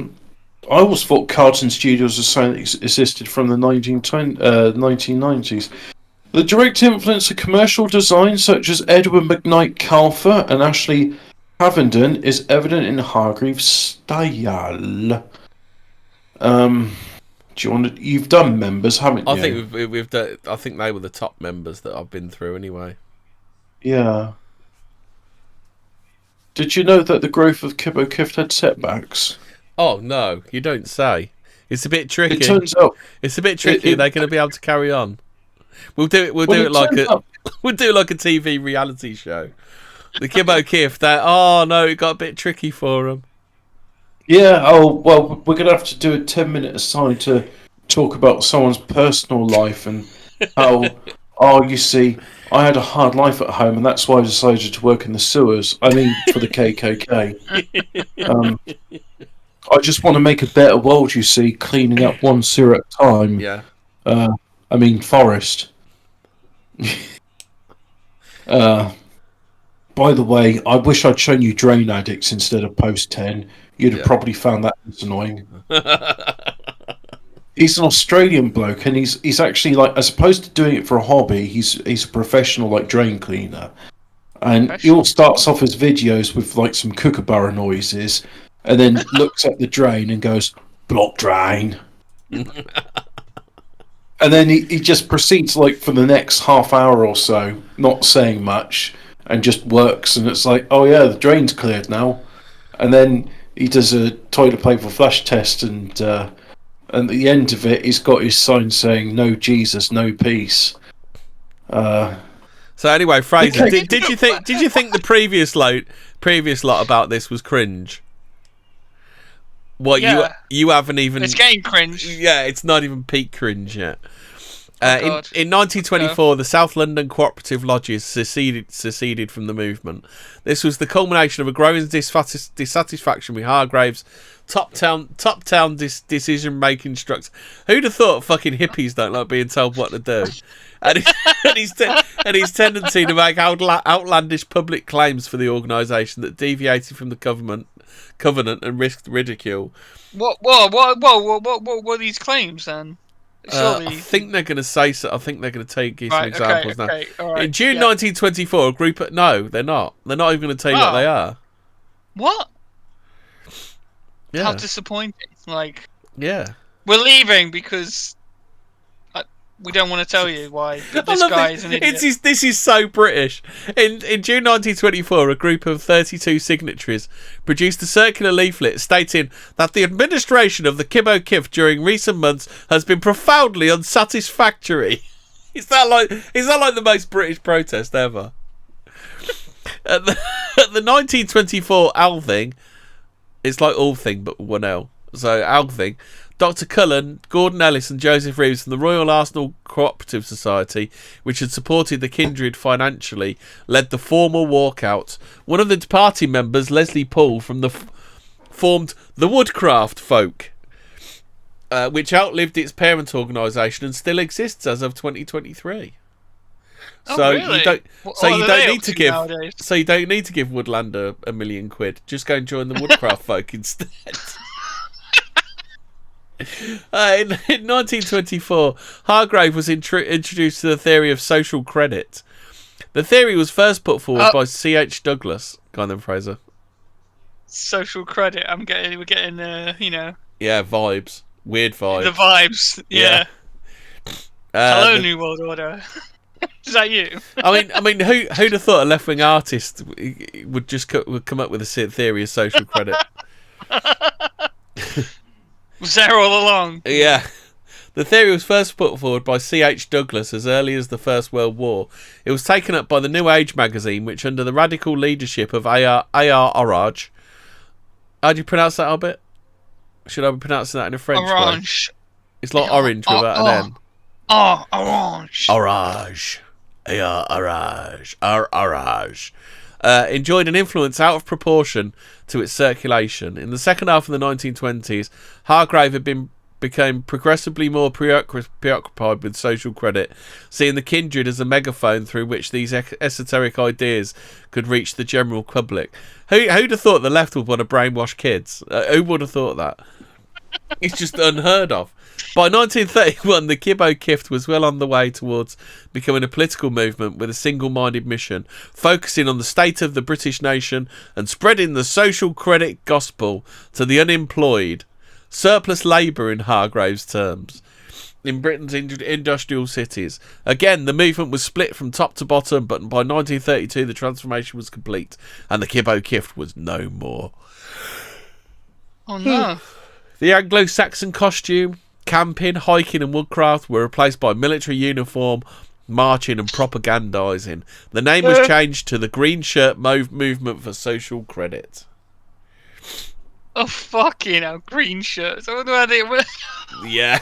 I always thought Carlton Studios was something that existed from the 1990s. The direct influence of commercial design such as Edward McKnight Calfer and Ashley Havenden is evident in Hargreaves' style. You've done members, haven't you? I think we've done. I think they were the top members that I've been through anyway. Yeah. Did you know that the growth of Kibbo Kift had setbacks? Oh no, you don't say. It's a bit tricky. It turns out it's a bit tricky. They're going to be able to carry on. We'll do it like a TV reality show. The Kibbo Kift. It got a bit tricky for them. Yeah. Oh well, we're going to have to do a 10-minute aside to talk about someone's personal life and how, oh, you see, I had a hard life at home and that's why I decided to work in the sewers. I mean, for the KKK. I just want to make a better world, you see, cleaning up one sewer at a time. Yeah. I mean, Forest. By the way, I wish I'd shown you Drain Addicts instead of Post 10. You'd have probably found that annoying. He's an Australian bloke, and he's actually, like, as opposed to doing it for a hobby, he's a professional, like, drain cleaner. And he all starts off his videos with, like, some kookaburra noises, and then looks at the drain and goes, "Block drain." And then he just proceeds, like, for the next half hour or so, not saying much, and just works, and it's like, oh yeah, the drain's cleared now. And then he does a toilet paper flush test, and at the end of it, he's got his sign saying, "No Jesus, no peace." So anyway, Fraser, did you think the previous lot about this was cringe? What, yeah. you haven't even... It's getting cringe. Yeah, it's not even peak cringe yet. In 1924, the South London cooperative lodges seceded from the movement. This was the culmination of a growing dissatisfaction with Hargrave's top-down decision-making structure. Who'd have thought fucking hippies don't like being told what to do? And his tendency to make outlandish public claims for the organisation that deviated from the covenant and risked ridicule. What were these claims then? I think they're going to say so. I think they're going to give some examples now. Okay, right, in June 1924, a group... No, they're not. They're not even going to tell you what they are. What? Yeah. How disappointing. Like... Yeah. We're leaving because... we don't want to tell you why. But this guy is an idiot. This is so British. In June 1924, a group of 32 signatories produced a circular leaflet stating that the administration of the Kibbo Kift during recent months has been profoundly unsatisfactory. Is that like the most British protest ever? At the 1924 Althing, it's like Althing but one L. So Althing. Dr. Cullen, Gordon Ellis and Joseph Reeves from the Royal Arsenal Cooperative Society, which had supported the Kindred financially, led the formal walkout. One of the party members, Leslie Poole, formed the Woodcraft Folk, which outlived its parent organisation and still exists as of 2023. So really? you don't need to give Woodlander £1 million. Just go and join the Woodcraft Folk instead. In 1924, Hargrave was introduced to the theory of social credit. The theory was first put forward by C.H. Douglas. Go on then, Fraser. Social credit. We're getting, Yeah, vibes. Weird vibes. The vibes. Yeah. Hello, New World Order. Is that you? I mean, who'd have thought a left-wing artist would come up with a theory of social credit? Was there all along? Yeah. The theory was first put forward by C.H. Douglas as early as the First World War. It was taken up by the New Age magazine, which under the radical leadership of A.R. Orage... How do you pronounce that, Albert? Should I be pronouncing that in a French Orange. way? It's like orange without an N. Orange. Orage. A.R. Orage. Orage. Enjoyed an influence out of proportion to its circulation. In the second half of the 1920s, Hargrave became progressively more preoccupied with social credit, seeing the Kindred as a megaphone through which these esoteric ideas could reach the general public. Who'd have thought the left would want to brainwash kids? Who would have thought that? It's just unheard of. By 1931, the Kibbo Kift was well on the way towards becoming a political movement with a single-minded mission, focusing on the state of the British nation and spreading the social credit gospel to the unemployed. Surplus labour in Hargrave's terms. In Britain's industrial cities. Again, the movement was split from top to bottom, but by 1932 the transformation was complete and the Kibbo Kift was no more. Oh no. The Anglo-Saxon costume, camping, hiking and woodcraft were replaced by military uniform, marching and propagandising. The name was changed to the Green Shirt Movement for Social Credit. Oh, fucking hell, green shirts. I wonder where they were. Yeah.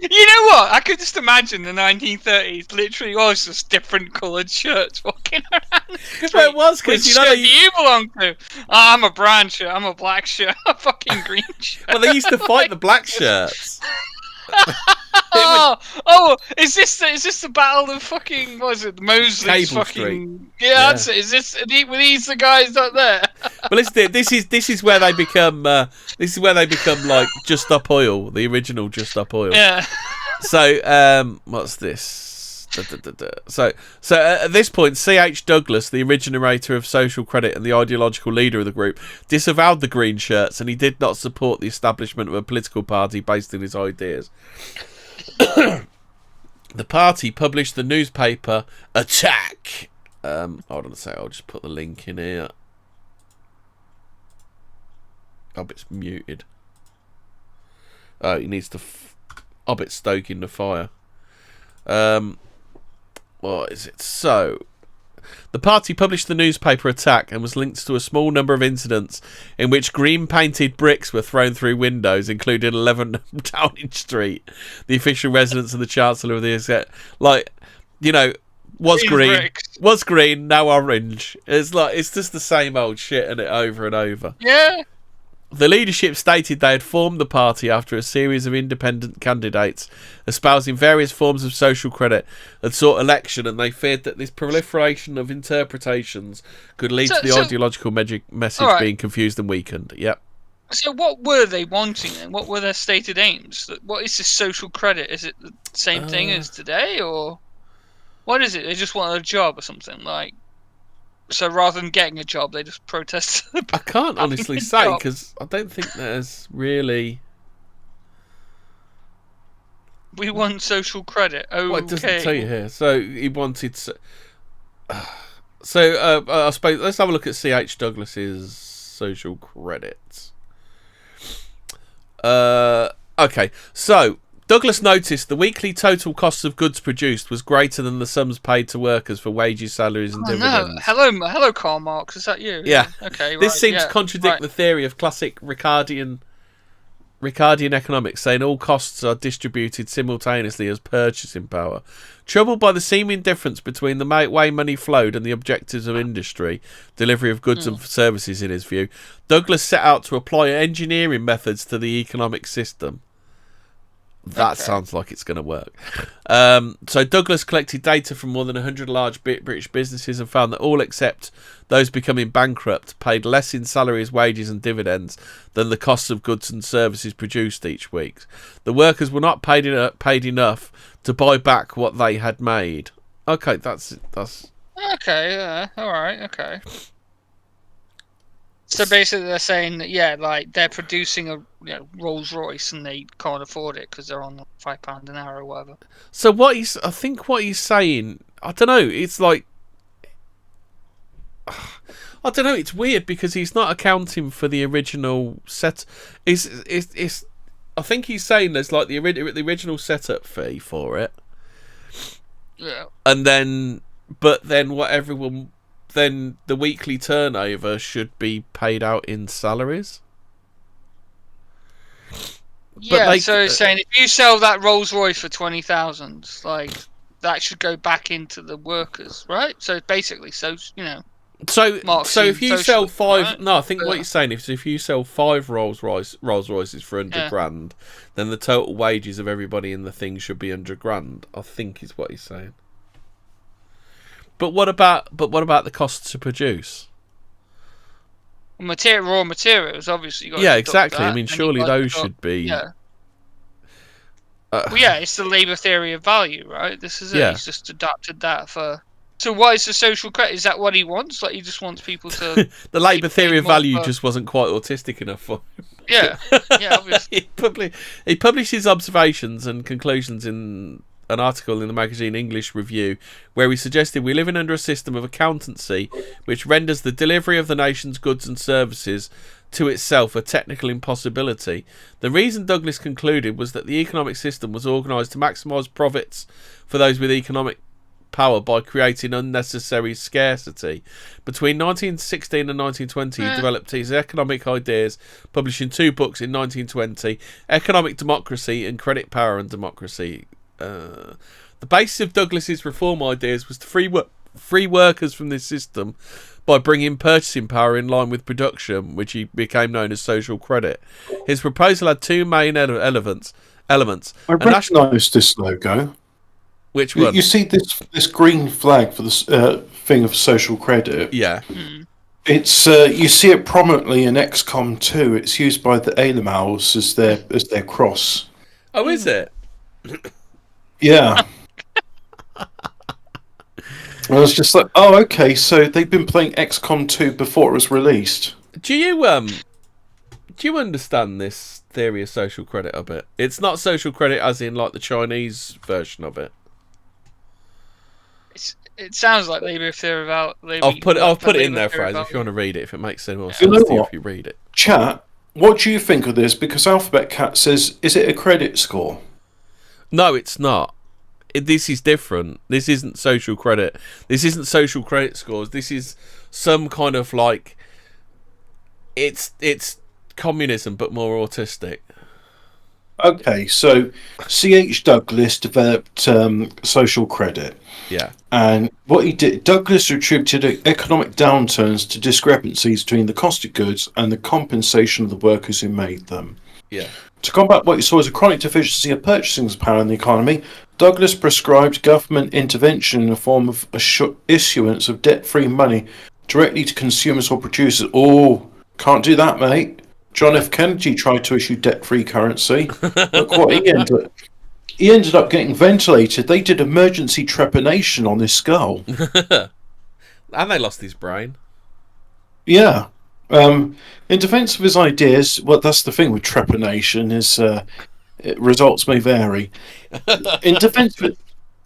You know what? I could just imagine the 1930s literally was just different coloured shirts walking around. Well, it was, because, Which you know, shirt do you belong to? Oh, I'm a brown shirt. I'm a black shirt. I'm a fucking green shirt. well, they used to fight the black shirts. Is this the battle of fucking, what is it, Mosley's Cable fucking... Street. Yeah, that's it. Were these the guys up there? Well, this is where they become like Just Up Oil, the original Just Up Oil. Yeah. So what's this? So at this point, C.H. Douglas, the originator of social credit and the ideological leader of the group, disavowed the green shirts, and he did not support the establishment of a political party based on his ideas. The party published the newspaper Attack. Hold on a sec, I'll just put the link in here. Oh, it's muted. Oh, he needs to... Hobbit stoking the fire. What is it? So, the party published the newspaper Attack and was linked to a small number of incidents in which green-painted bricks were thrown through windows, including 11 Downing Street, the official residence of the Chancellor of the Exchequer. Like, you know, what's green? Bricks. What's green? Now orange. It's just the same old shit, and it over and over. Yeah. The leadership stated they had formed the party after a series of independent candidates espousing various forms of social credit had sought election, and they feared that this proliferation of interpretations could lead to the ideological message being confused and weakened. Yep. So what were they wanting then? What were their stated aims? What is this social credit? Is it the same thing as today, or what is it? They just wanted a job or something, like... So rather than getting a job, they just protested. I can't honestly say, because I don't think there's really... We want social credit. Okay. Well, it doesn't tell you here. So he wanted... I suppose let's have a look at C.H. Douglas's social credits. Okay, so... Douglas noticed the weekly total costs of goods produced was greater than the sums paid to workers for wages, salaries, and dividends. No. Hello, Karl Marx. Is that you? Yeah. Okay. This seems to contradict the theory of classic Ricardian economics, saying all costs are distributed simultaneously as purchasing power. Troubled by the seeming difference between the way money flowed and the objectives of industry, delivery of goods and services, in his view, Douglas set out to apply engineering methods to the economic system. That sounds like it's going to work. So Douglas collected data from more than 100 large British businesses and found that all except those becoming bankrupt paid less in salaries, wages and dividends than the costs of goods and services produced each week. The workers were not paid enough to buy back what they had made. Okay, that's... Okay, yeah, alright, okay. So basically they're saying that, like, they're producing a Rolls Royce and they can't afford it because they're on £5 an hour or whatever. So I think what he's saying, I don't know, it's like... I don't know, it's weird because he's not accounting for the original set. It's I think he's saying there's like the original setup fee for it. Yeah. And then... But then then the weekly turnover should be paid out in salaries. Yeah, so it's saying if you sell that Rolls Royce for 20,000, like that should go back into the workers, right? So basically, So if you sell five, right? No, I think what you're saying is if you sell 5 Rolls Royces for 100 grand, then the total wages of everybody in the thing should be 100 grand. I think is what he's saying. But what about the costs to produce? Raw materials, obviously. Exactly. I mean, surely those should be. Yeah. It's the labour theory of value, right? This is it. He's just adapted that for. So, what is the social credit? Is that what he wants? Like, he just wants people to. The labour theory of value just wasn't quite autistic enough for him. Yeah, obviously. He published his observations and conclusions in an article in the magazine English Review, where he suggested we live under a system of accountancy which renders the delivery of the nation's goods and services to itself a technical impossibility. The reason Douglas concluded was that the economic system was organised to maximise profits for those with economic power by creating unnecessary scarcity. Between 1916 and 1920, he developed his economic ideas, publishing 2 books in 1920, Economic Democracy and Credit, Power and Democracy. The basis of Douglas's reform ideas was to free workers from this system by bringing purchasing power in line with production, which he became known as social credit. His proposal had 2 main elements. I recognise this logo. Which one? You see this green flag for this thing of social credit? Yeah. It's you see it prominently in XCOM 2. It's used by the Alamals as their cross. Oh, is it? Yeah. I was just like, oh, okay, so they've been playing XCOM 2 before it was released. Do you understand this theory of social credit a bit? It's not social credit as in like the Chinese version of it. It sounds like Labour of Theory about. I'll put it in there, Fraser, if you want to read it. If it makes any more sense to you if you read it. Chat, what do you think of this? Because Alphabet Cat says, is it a credit score? No, it's not. This is different. This isn't social credit. This isn't social credit scores. This is some kind of like... It's communism, but more autistic. Okay, so C.H. Douglas developed social credit. Yeah. And what he did, Douglas attributed economic downturns to discrepancies between the cost of goods and the compensation of the workers who made them. Yeah. To combat what he saw as a chronic deficiency of purchasing power in the economy, Douglas prescribed government intervention in the form of issuance of debt-free money directly to consumers or producers. Oh, can't do that, mate. John F. Kennedy tried to issue debt-free currency. Look what he ended up. He ended up getting ventilated. They did emergency trepanation on his skull. And they lost his brain. Yeah. In defence of his ideas, well, that's the thing with trepanation, is results may vary. In defence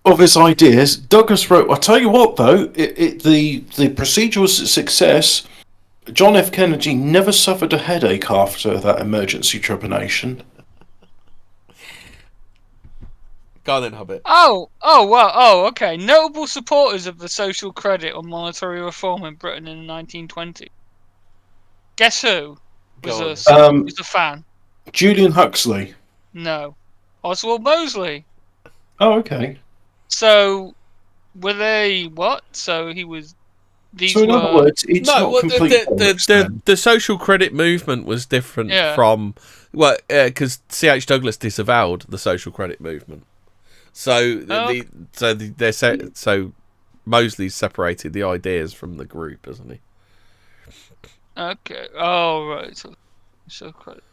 of his ideas, Douglas wrote, I'll tell you what, though, the procedure was a success. John F. Kennedy never suffered a headache after that emergency trepanation. Go on then, Hobbit. Okay. Notable supporters of the social credit or monetary reform in Britain in the 1920s. Guess who was a fan? Julian Huxley. No. Oswald Mosley. Oh, okay. So, were they what? So he was... So in other words, it's not complete the social credit movement was different from... Well, because C.H. Douglas disavowed the social credit movement. So so Mosley separated the ideas from the group, hasn't he? Okay. Oh, right. So credit.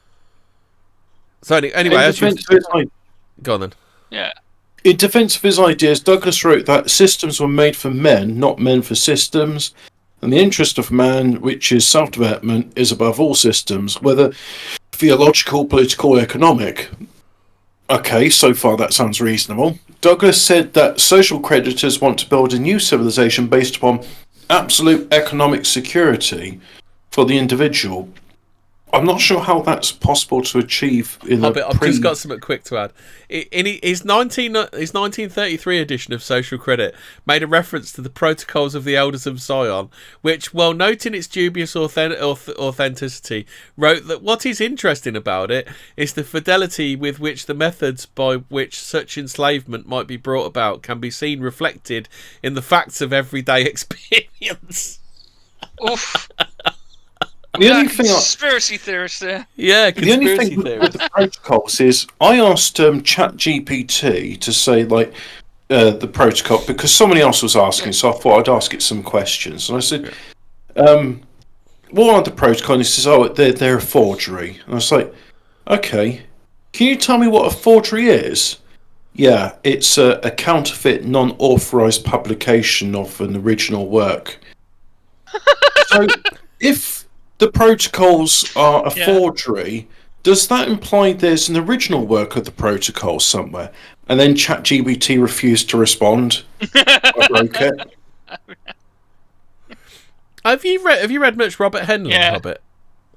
So anyway, go on then. Yeah. In defence of his ideas, Douglas wrote that systems were made for men, not men for systems, and the interest of man, which is self-development, is above all systems, whether theological, political, or economic. Okay, so far that sounds reasonable. Douglas said that social creditors want to build a new civilization based upon absolute economic security for the individual. I'm not sure how that's possible to achieve in I've just got something quick to add. In his 1933 edition of Social Credit made a reference to the Protocols of the Elders of Zion, which, while noting its dubious authenticity, wrote that what is interesting about it is the fidelity with which the methods by which such enslavement might be brought about can be seen reflected in the facts of everyday experience. Oof. The only thing conspiracy theorist there. Yeah, conspiracy the only thing with the protocols is I asked ChatGPT to say like the protocol because somebody else was asking, so I thought I'd ask it some questions. And I said, "What are the protocols?" And he says, "Oh, they're a forgery." And I was like, "Okay, can you tell me what a forgery is?" Yeah, it's a counterfeit, non-authorized publication of an original work. So if the protocols are a forgery, does that imply there's an original work of the protocol somewhere? And then ChatGPT refused to respond. I broke it. Have you read much Robert Heinlein, Hobbit?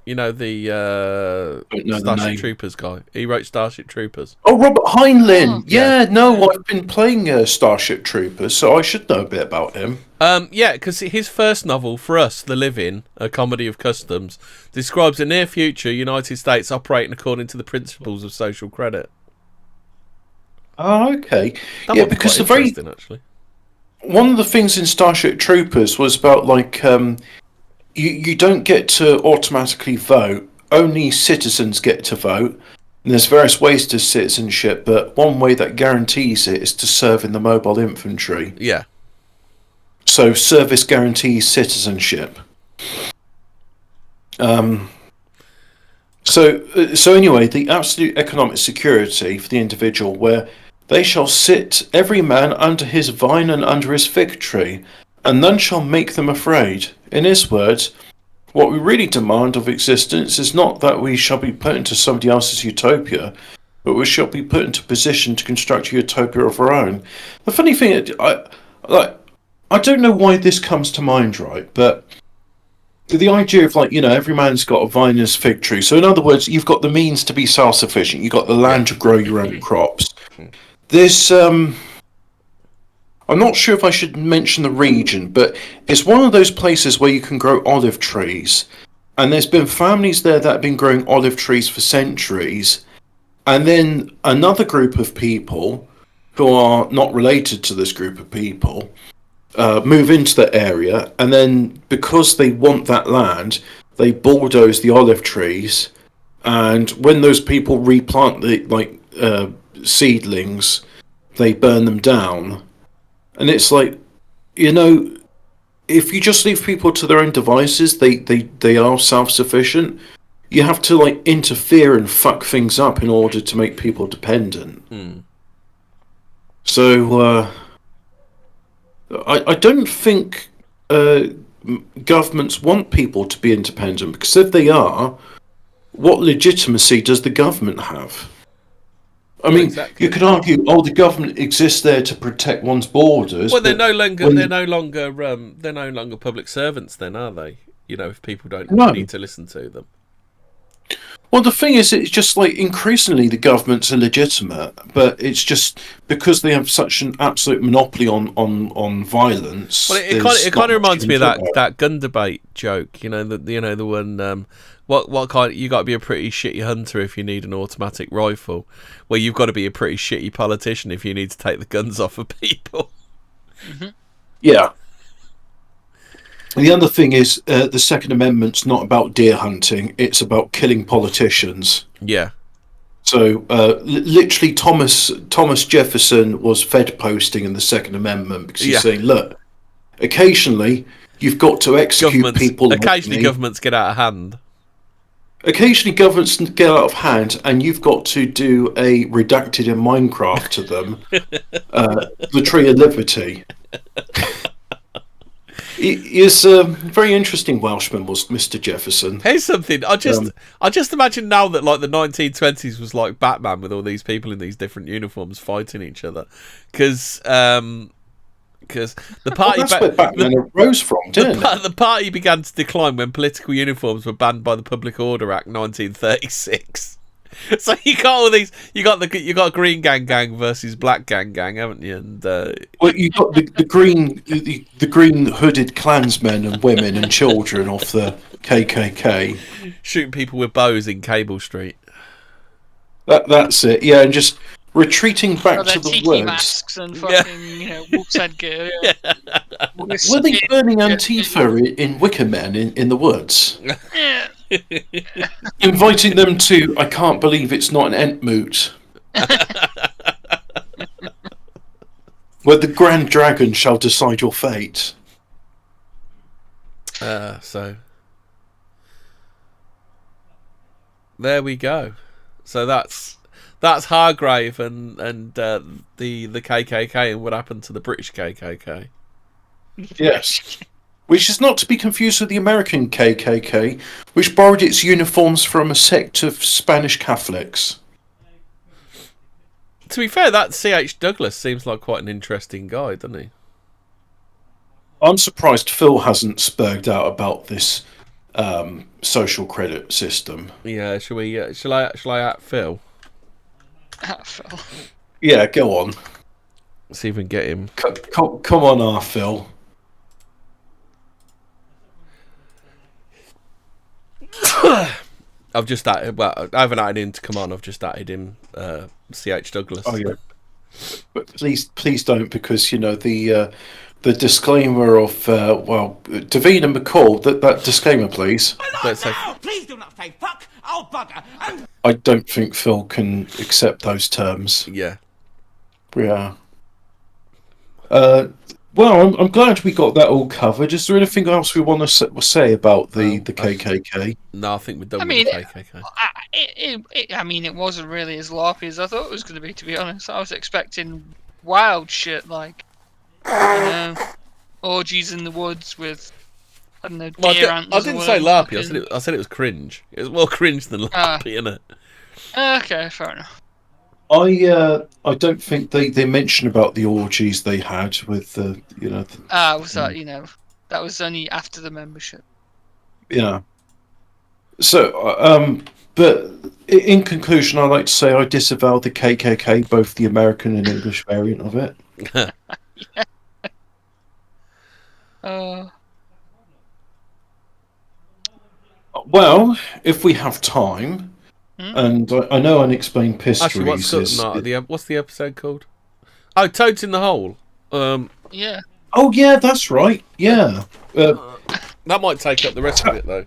You know, the Don't know the Starship name. Troopers guy. He wrote Starship Troopers. Oh, Robert Heinlein. Oh. Yeah, no, I've been playing Starship Troopers, so I should know a bit about him. Yeah, because his first novel, For Us, The Living, a comedy of customs, describes a near future United States operating according to the principles of social credit. Oh, okay. That Yeah, might be because quite the very interesting, actually. one of the things in Starship Troopers was about like you don't get to automatically vote. Only citizens get to vote. And there's various ways to citizenship, but one way that guarantees it is to serve in the mobile infantry. Yeah. So service guarantees citizenship. So anyway, the absolute economic security for the individual, where they shall sit every man under his vine and under his fig tree, and none shall make them afraid. In his words, what we really demand of existence is not that we shall be put into somebody else's utopia, but we shall be put into position to construct a utopia of our own. The funny thing, I don't know why this comes to mind, right? But the idea of every man's got a vine and his fig tree. So in other words, you've got the means to be self-sufficient. You've got the land to grow your own crops. There's I'm not sure if I should mention the region, but it's one of those places where you can grow olive trees. And there's been families there that have been growing olive trees for centuries. And then another group of people who are not related to this group of people move into the area. And then because they want that land, they bulldoze the olive trees. And when those people replant the seedlings, they burn them down. And it's like, if you just leave people to their own devices, they are self-sufficient. You have to interfere and fuck things up in order to make people dependent. So I don't think governments want people to be independent, because if they are, what legitimacy does the government have? I mean, exactly. You could argue, the government exists there to protect one's borders. Well, they're no longer public servants, then, are they? If people don't need to listen to them. Well, the thing is, it's just increasingly the governments are legitimate, but it's just because they have such an absolute monopoly on violence. Well, it kind of reminds me of that gun debate joke. The one. What kind? You got to be a pretty shitty hunter if you need an automatic rifle. Well, you've got to be a pretty shitty politician if you need to take the guns off of people. Mm-hmm. Yeah. The other thing is, the Second Amendment's not about deer hunting; it's about killing politicians. Yeah. So, literally, Thomas Jefferson was fed posting in the Second Amendment because he's saying, "Look, occasionally you've got to execute people. Occasionally, governments get out of hand. Occasionally, governments get out of hand, and you've got to do a redacted in Minecraft to them, the Tree of Liberty." He is a very interesting Welshman, was Mr. Jefferson. Here's something. I just imagine now that the 1920s was like Batman with all these people in these different uniforms fighting each other, because the party that's where Batman arose from, didn't it? The party began to decline when political uniforms were banned by the Public Order Act 1936. So you got all these. You got Green Gang versus Black Gang, haven't you? And well, you got the green hooded Klansmen and women and children off the KKK shooting people with bows in Cable Street. That's it. Yeah, and just retreating back to the tiki woods. Masks and fucking wolf's head gear. Yeah. Were they burning Antifa in Wicker Men in the woods? Yeah. Inviting them to, I can't believe it's not an Entmoot. Where the Grand Dragon shall decide your fate. So there we go. So that's Hargrave and the KKK and what happened to the British KKK. Yes. Which is not to be confused with the American KKK, which borrowed its uniforms from a sect of Spanish Catholics. To be fair, that C.H. Douglas seems like quite an interesting guy, doesn't he? I'm surprised Phil hasn't spurred out about this social credit system. Yeah, shall we? Shall I at Phil? Phil. Yeah, go on. See if we can get him. Come on, our Phil. I've just added. Well, I haven't added him to come on. I've just added him. C.H. Douglas. Oh yeah. But please don't, because the disclaimer of Davina McCall. That disclaimer, please. Let's say, Please do not say fuck. I'll bugger. And I don't think Phil can accept those terms. yeah. Yeah. Well, I'm glad we got that all covered. Is there anything else we want to say about the KKK? No, I think we're done with the KKK. It wasn't really as larpy as I thought it was going to be. To be honest, I was expecting wild shit like, orgies in the woods with, I don't know, deer antlers. I didn't say larpy. I said it was cringe. It was more cringe than larpy, isn't it? Okay, fair enough. I don't think they mention about the orgies they had with the was that that was only after the membership. Yeah. So but in conclusion, I'd like to say I disavow the KKK, both the American and English variant of it. Well, if we have time, and I know Unexplained Histories Actually, what's the episode called? Oh, Toads in the Hole. Yeah. Oh, yeah, that's right. Yeah. That might take up the rest of it, though.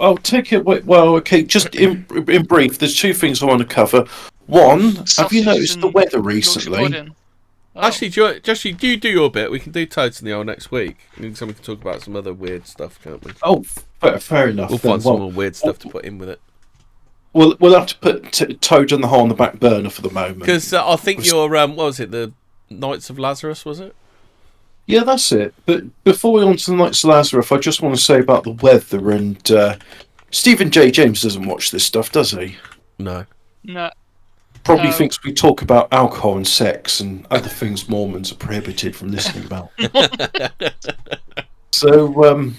I'll take it. Well, okay. Just in brief, there's two things I want to cover. One, have you noticed the weather recently? Actually, do you do your bit? We can do Toads in the Hole next week. So we can talk about some other weird stuff, can't we? Oh, fair enough. We'll find some more weird stuff to put in with it. We'll have to put Toad in the Hole on the back burner for the moment. Because I think your what was it? The Knights of Lazarus, was it? Yeah, that's it. But before we go on to the Knights of Lazarus, I just want to say about the weather. And Stephen J. James doesn't watch this stuff, does he? No. Probably thinks we talk about alcohol and sex and other things Mormons are prohibited from listening about. So,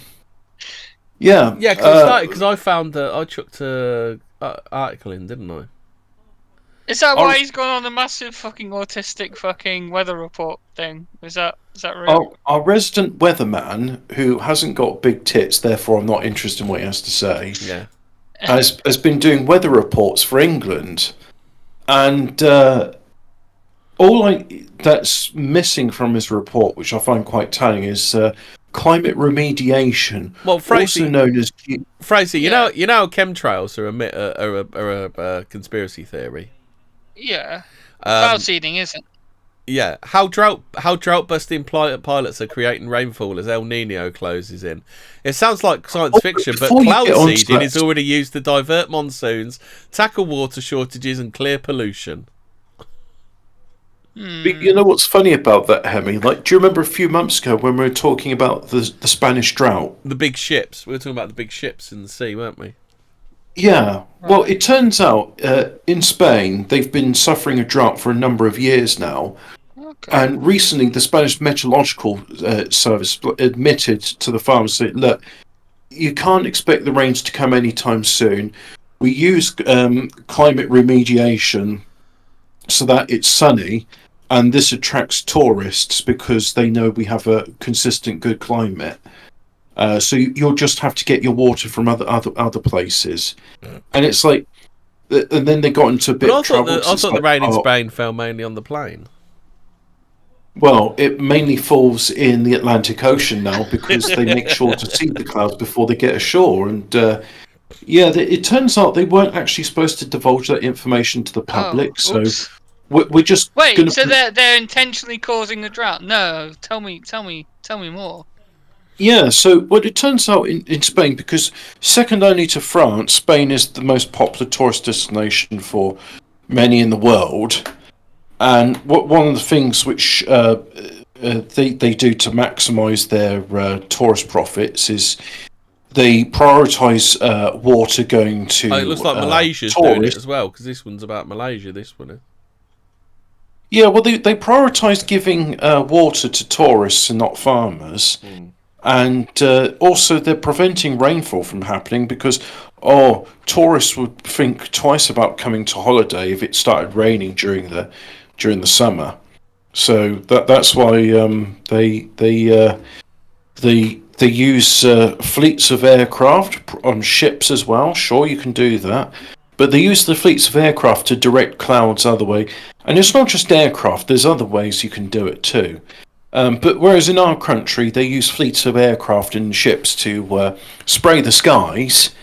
yeah. Yeah, because I found that I chucked an article in, didn't I? Is that why he's gone on a massive fucking autistic fucking weather report thing? Is that real? Our resident weatherman, who hasn't got big tits, therefore I'm not interested in what he has to say, has been doing weather reports for England. And that's missing from his report, which I find quite telling, is climate remediation. Well, Fraser, also known as Fraser, you know chemtrails are a conspiracy theory. Yeah, cloud seeding isn't. Yeah, how drought busting pilots are creating rainfall as El Nino closes in. It sounds like science fiction, but cloud seeding is already used to divert monsoons, tackle water shortages, and clear pollution. But you know what's funny about that, Hemi? Like, do you remember a few months ago when we were talking about the Spanish drought? The big ships. We were talking about the big ships in the sea, weren't we? Yeah. Well, it turns out in Spain they've been suffering a drought for a number of years now. Okay. And recently, the Spanish Meteorological Service admitted to the farmers that, look, you can't expect the rains to come anytime soon. We use climate remediation so that it's sunny, and this attracts tourists because they know we have a consistent good climate. So you'll just have to get your water from other places. And it's like, and then they got into a bit of trouble. I thought the rain in Spain fell mainly on the plain. Well, it mainly falls in the Atlantic Ocean now because they make sure to seed the clouds before they get ashore. And it turns out they weren't actually supposed to divulge that information to the public. So we're just so they're intentionally causing a drought? No, tell me more. Yeah, so it turns out in Spain, because second only to France, Spain is the most popular tourist destination for many in the world. And one of the things which they do to maximise their tourist profits is they prioritise water going to it looks like Malaysia's doing it as well, because this one's about Malaysia, this one is. Yeah, well, they prioritise giving water to tourists and not farmers. And also, they're preventing rainfall from happening because, tourists would think twice about coming to holiday if it started raining during the summer. So that's why they use fleets of aircraft on ships as well. Sure, you can do that, but they use the fleets of aircraft to direct clouds other way. And it's not just aircraft. There's other ways you can do it too. But whereas in our country they use fleets of aircraft and ships to spray the skies,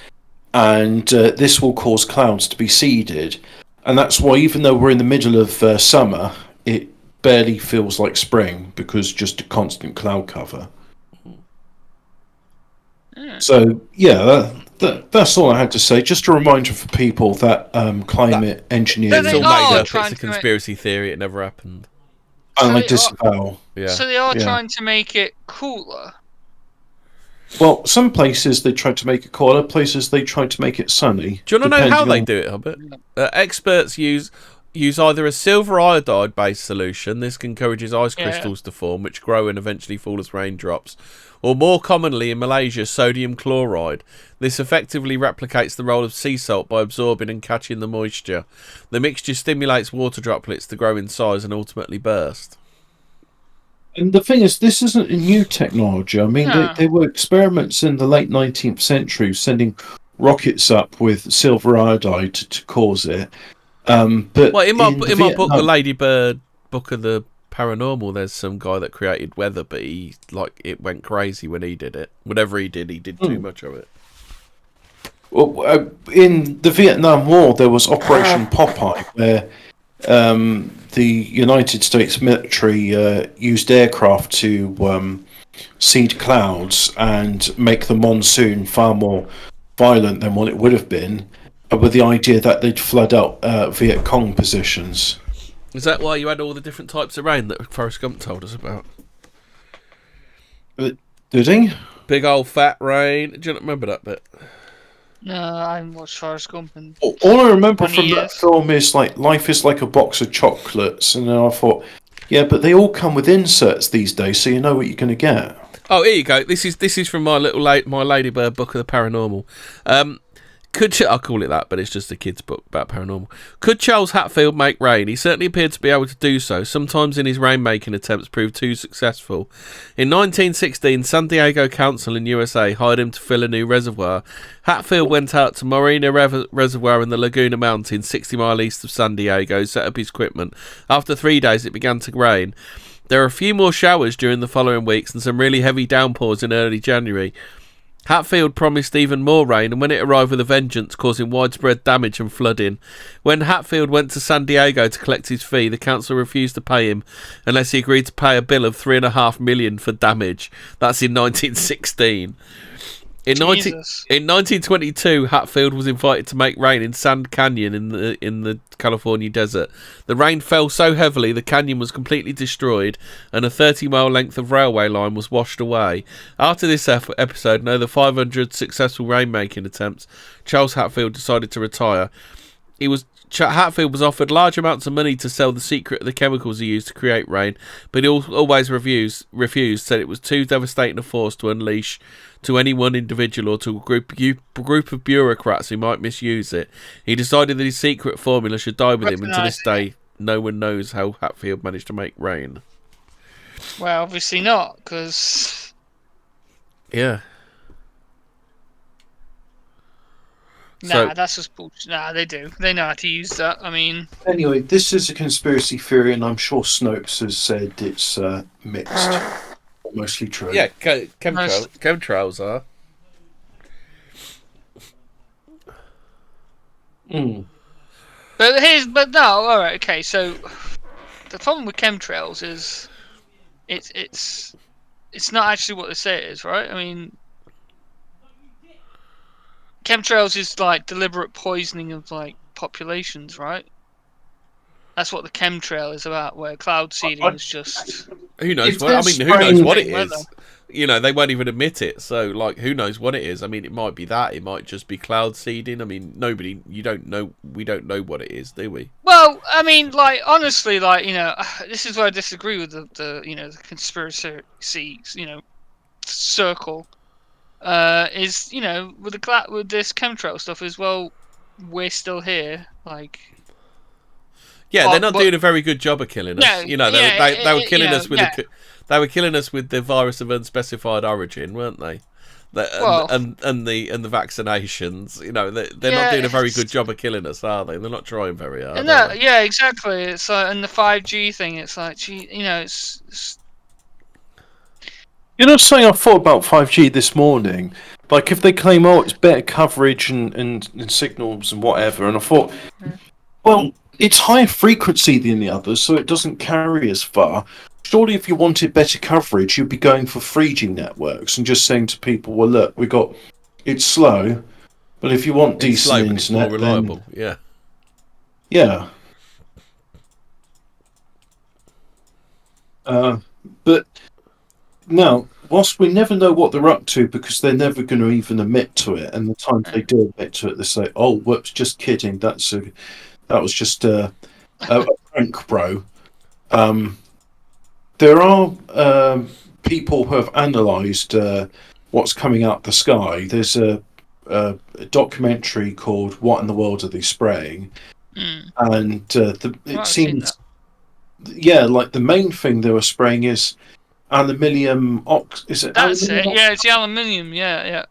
and this will cause clouds to be seeded, and that's why even though we're in the middle of summer, it barely feels like spring because just a constant cloud cover. So yeah, that's all I had to say. Just a reminder for people that climate engineering. It's all made up. It's trying a to conspiracy theory. It never happened. And I disavow. Yeah. So they are trying to make it cooler. Well, some places they tried to make it cooler, places they tried to make it sunny. Do you want to know how they do it, Hobbit? Experts use either a silver iodide-based solution. This encourages ice crystals to form, which grow and eventually fall as raindrops. Or more commonly in Malaysia, sodium chloride. This effectively replicates the role of sea salt by absorbing and catching the moisture. The mixture stimulates water droplets to grow in size and ultimately burst. And the thing is, this isn't a new technology. I mean, there were experiments in the late 19th century sending rockets up with silver iodide to cause it. But in my book, The Ladybird Book of the Paranormal, there's some guy that created weather, but it went crazy when he did it. Whatever he did too much of it. Well, in the Vietnam War, there was Operation Popeye, where the United States military used aircraft to seed clouds and make the monsoon far more violent than what it would have been, with the idea that they'd flood out Viet Cong positions. Is that why you had all the different types of rain that Forrest Gump told us about? Did he? Big old fat rain. Do you not remember that bit? No, I haven't watched Forrest Gump in all I remember 20 from that film is like life is like a box of chocolates, and then I thought, yeah, but they all come with inserts these days, so you know what you're going to get. Oh, here you go. This is from my Ladybird Book of the Paranormal. I'll call it that, but it's just a kid's book about paranormal. Could Charles Hatfield make rain? He certainly appeared to be able to do so. Sometimes in his rain-making attempts proved too successful. In 1916, San Diego Council in USA hired him to fill a new reservoir. Hatfield went out to Morena Reservoir in the Laguna Mountains, 60 miles east of San Diego, set up his equipment. After 3 days, it began to rain. There were a few more showers during the following weeks and some really heavy downpours in early January. Hatfield promised even more rain, and when it arrived with a vengeance, causing widespread damage and flooding. When Hatfield went to San Diego to collect his fee, the council refused to pay him unless he agreed to pay a bill of $3.5 million for damage. That's in 1916. In 1922, Hatfield was invited to make rain in Sand Canyon in the California desert. The rain fell so heavily the canyon was completely destroyed, and a 30-mile length of railway line was washed away. After this episode and over 500 successful rain-making attempts, Charles Hatfield decided to retire. Hatfield was offered large amounts of money to sell the secret of the chemicals he used to create rain, but he always refused, said it was too devastating a force to unleash to any one individual or to a group of bureaucrats who might misuse it. He decided that his secret formula should die with him, and to this day, no one knows how Hatfield managed to make rain. Well, obviously not, because... Yeah. Nah, that's just bullshit. Nah, they do. They know how to use that. I mean... Anyway, this is a conspiracy theory, and I'm sure Snopes has said it's mixed. Mostly true. Yeah, chemtrails are. But no, alright, okay, so the problem with chemtrails is it's not actually what they say it is, right? I mean, chemtrails is like deliberate poisoning of like populations, right? That's what the chemtrail is about, where cloud seeding is just... Who knows what? I mean, who knows what it is? You know, they won't even admit it. So, like, who knows what it is? I mean, it might be that. It might just be cloud seeding. I mean, we don't know what it is, do we? Well, I mean, like, honestly, like, you know, this is where I disagree with the conspiracy, circle is, you know, with this chemtrail stuff as well. We're still here, like. Yeah, they're not doing a very good job of killing us. No, you know, they were killing us with they were killing us with the virus of unspecified origin, weren't they? And the vaccinations. You know, they're not doing a very good job of killing us, are they? They're not trying very hard. No, yeah, exactly. It's like, and the 5G thing. It's like, you know, it's. You know, something I thought about 5G this morning. Like, if they claim, oh, it's better coverage and signals and whatever, and I thought, well, it's higher frequency than the others, so it doesn't carry as far. Surely, if you wanted better coverage, you'd be going for 3G networks and just saying to people, well, look, it's slow, but if you want decent internet, it's more reliable. Yeah. Yeah. But now, whilst we never know what they're up to because they're never going to even admit to it, and the time they do admit to it, they say, "Oh, whoops, just kidding. That was just a prank, bro." There are people who have analysed what's coming out the sky. There's a documentary called "What in the World Are They Spraying?" And it seems, like the main thing they were spraying is aluminium Is it? That's it. Yeah, it's the aluminium. Yeah.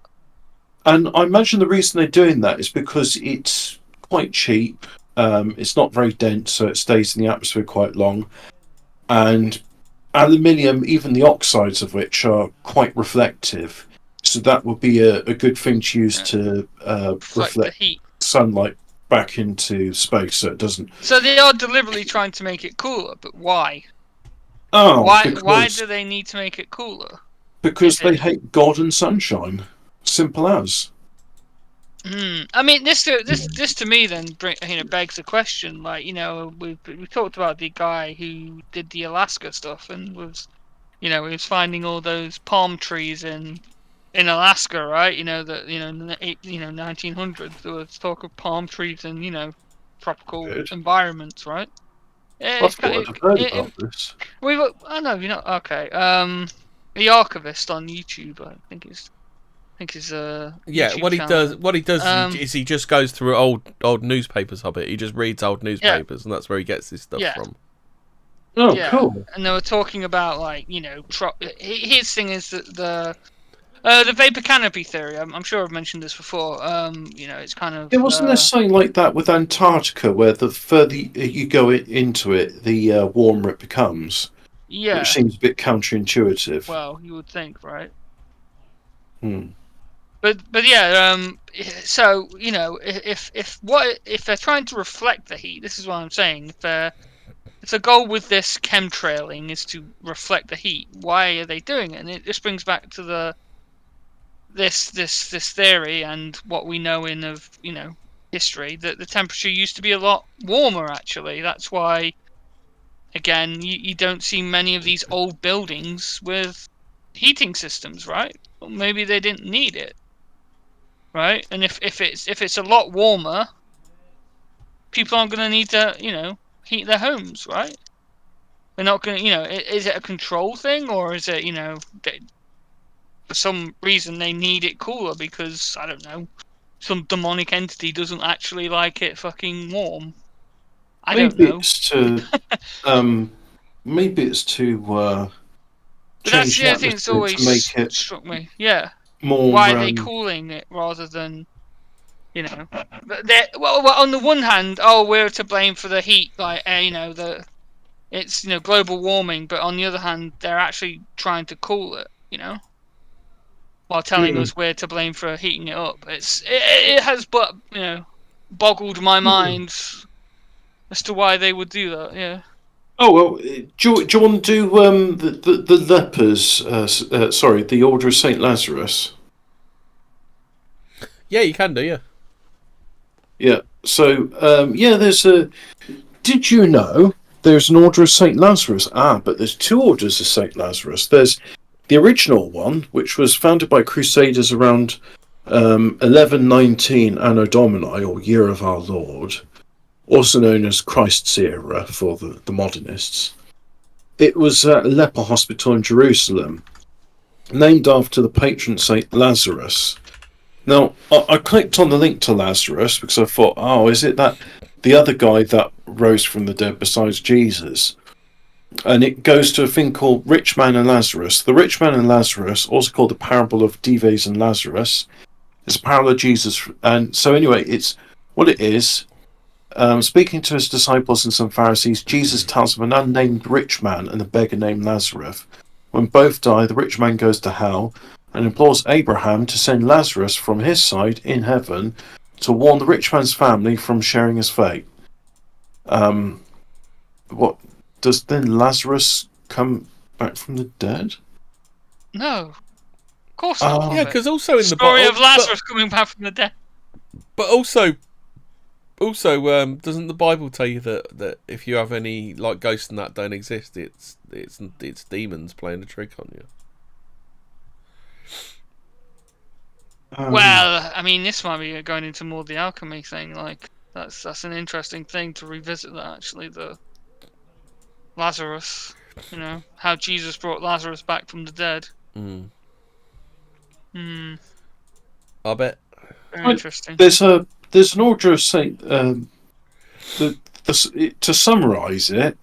And I imagine the reason they're doing that is because it's quite cheap. It's not very dense, so it stays in the atmosphere quite long. And aluminium, even the oxides of which are quite reflective, so that would be a good thing to use to reflect the heat. Sunlight back into space, so it doesn't. So they are deliberately trying to make it cooler, but why? Oh, why do they need to make it cooler? Because they hate God and sunshine. Simple as. I mean, this to me then begs the question. Like, you know, we talked about the guy who did the Alaska stuff and was, you know, he was finding all those palm trees in Alaska, right? You know that in the 1900s there was talk of palm trees in, you know, tropical environments, right? I've heard about this. I know you're not okay. The Archivist on YouTube, I think is YouTube what he does is he just goes through old newspapers. He just reads old newspapers, and that's where he gets his stuff from. Oh, cool. And they were talking about, like, you know, his thing is that the vapor canopy theory. I'm sure I've mentioned this before. You know, it's kind of. It wasn't there something like that with Antarctica, where the further you go into it, the warmer it becomes. Yeah. Which seems a bit counterintuitive. Well, you would think, right? But yeah, so, you know, if they're trying to reflect the heat, this is what I'm saying. If the goal with this chemtrailing is to reflect the heat, why are they doing it? And it just brings back to this theory and what we know of, you know, history, that the temperature used to be a lot warmer. Actually, that's why. Again, you don't see many of these old buildings with heating systems, right? Well, maybe they didn't need it, right? And if it's a lot warmer, people aren't going to need to, you know, heat their homes, right? They're not going to, you know, is it a control thing, or is it, you know, for some reason they need it cooler because, I don't know, some demonic entity doesn't actually like it fucking warm? I don't know. Maybe it's to but that's the other thing that's always struck me. Yeah. More, why are they cooling it rather than, you know? Well, on the one hand, we're to blame for the heat, like, you know, it's, you know, global warming, but on the other hand, they're actually trying to cool it, you know, while telling us we're to blame for heating it up. It has, you know, boggled my mind as to why they would do that. Yeah. Oh, well, do you want to do the lepers? Sorry, the Order of Saint Lazarus. Yeah, you can do. Yeah. Yeah. So, there's a. Did you know there's an Order of Saint Lazarus? But there's two orders of Saint Lazarus. There's the original one, which was founded by Crusaders around 1119 Anno Domini, or Year of Our Lord, also known as Christ's era for the modernists. It was a leper hospital in Jerusalem. named after the patron saint Lazarus. Now, I clicked on the link to Lazarus because I thought, oh, is it that the other guy that rose from the dead besides Jesus? And it goes to a thing called Rich Man and Lazarus. The Rich Man and Lazarus, also called the Parable of Dives and Lazarus, is a parable of Jesus. And so anyway, it's what it is. Speaking to his disciples and some Pharisees, Jesus tells of an unnamed rich man and a beggar named Lazarus. When both die, the rich man goes to hell and implores Abraham to send Lazarus from his side in heaven to warn the rich man's family from sharing his fate. What does then Lazarus come back from the dead? No, of course not. Yeah, because also in the story of Lazarus coming back from the dead. But also, doesn't the Bible tell you that if you have any like ghosts and that don't exist, it's demons playing a trick on you? Well, I mean, this might be going into more the alchemy thing. Like that's an interesting thing to revisit. That actually, the Lazarus, how Jesus brought Lazarus back from the dead. I bet. Very interesting. There's an order of Saint. To summarise it,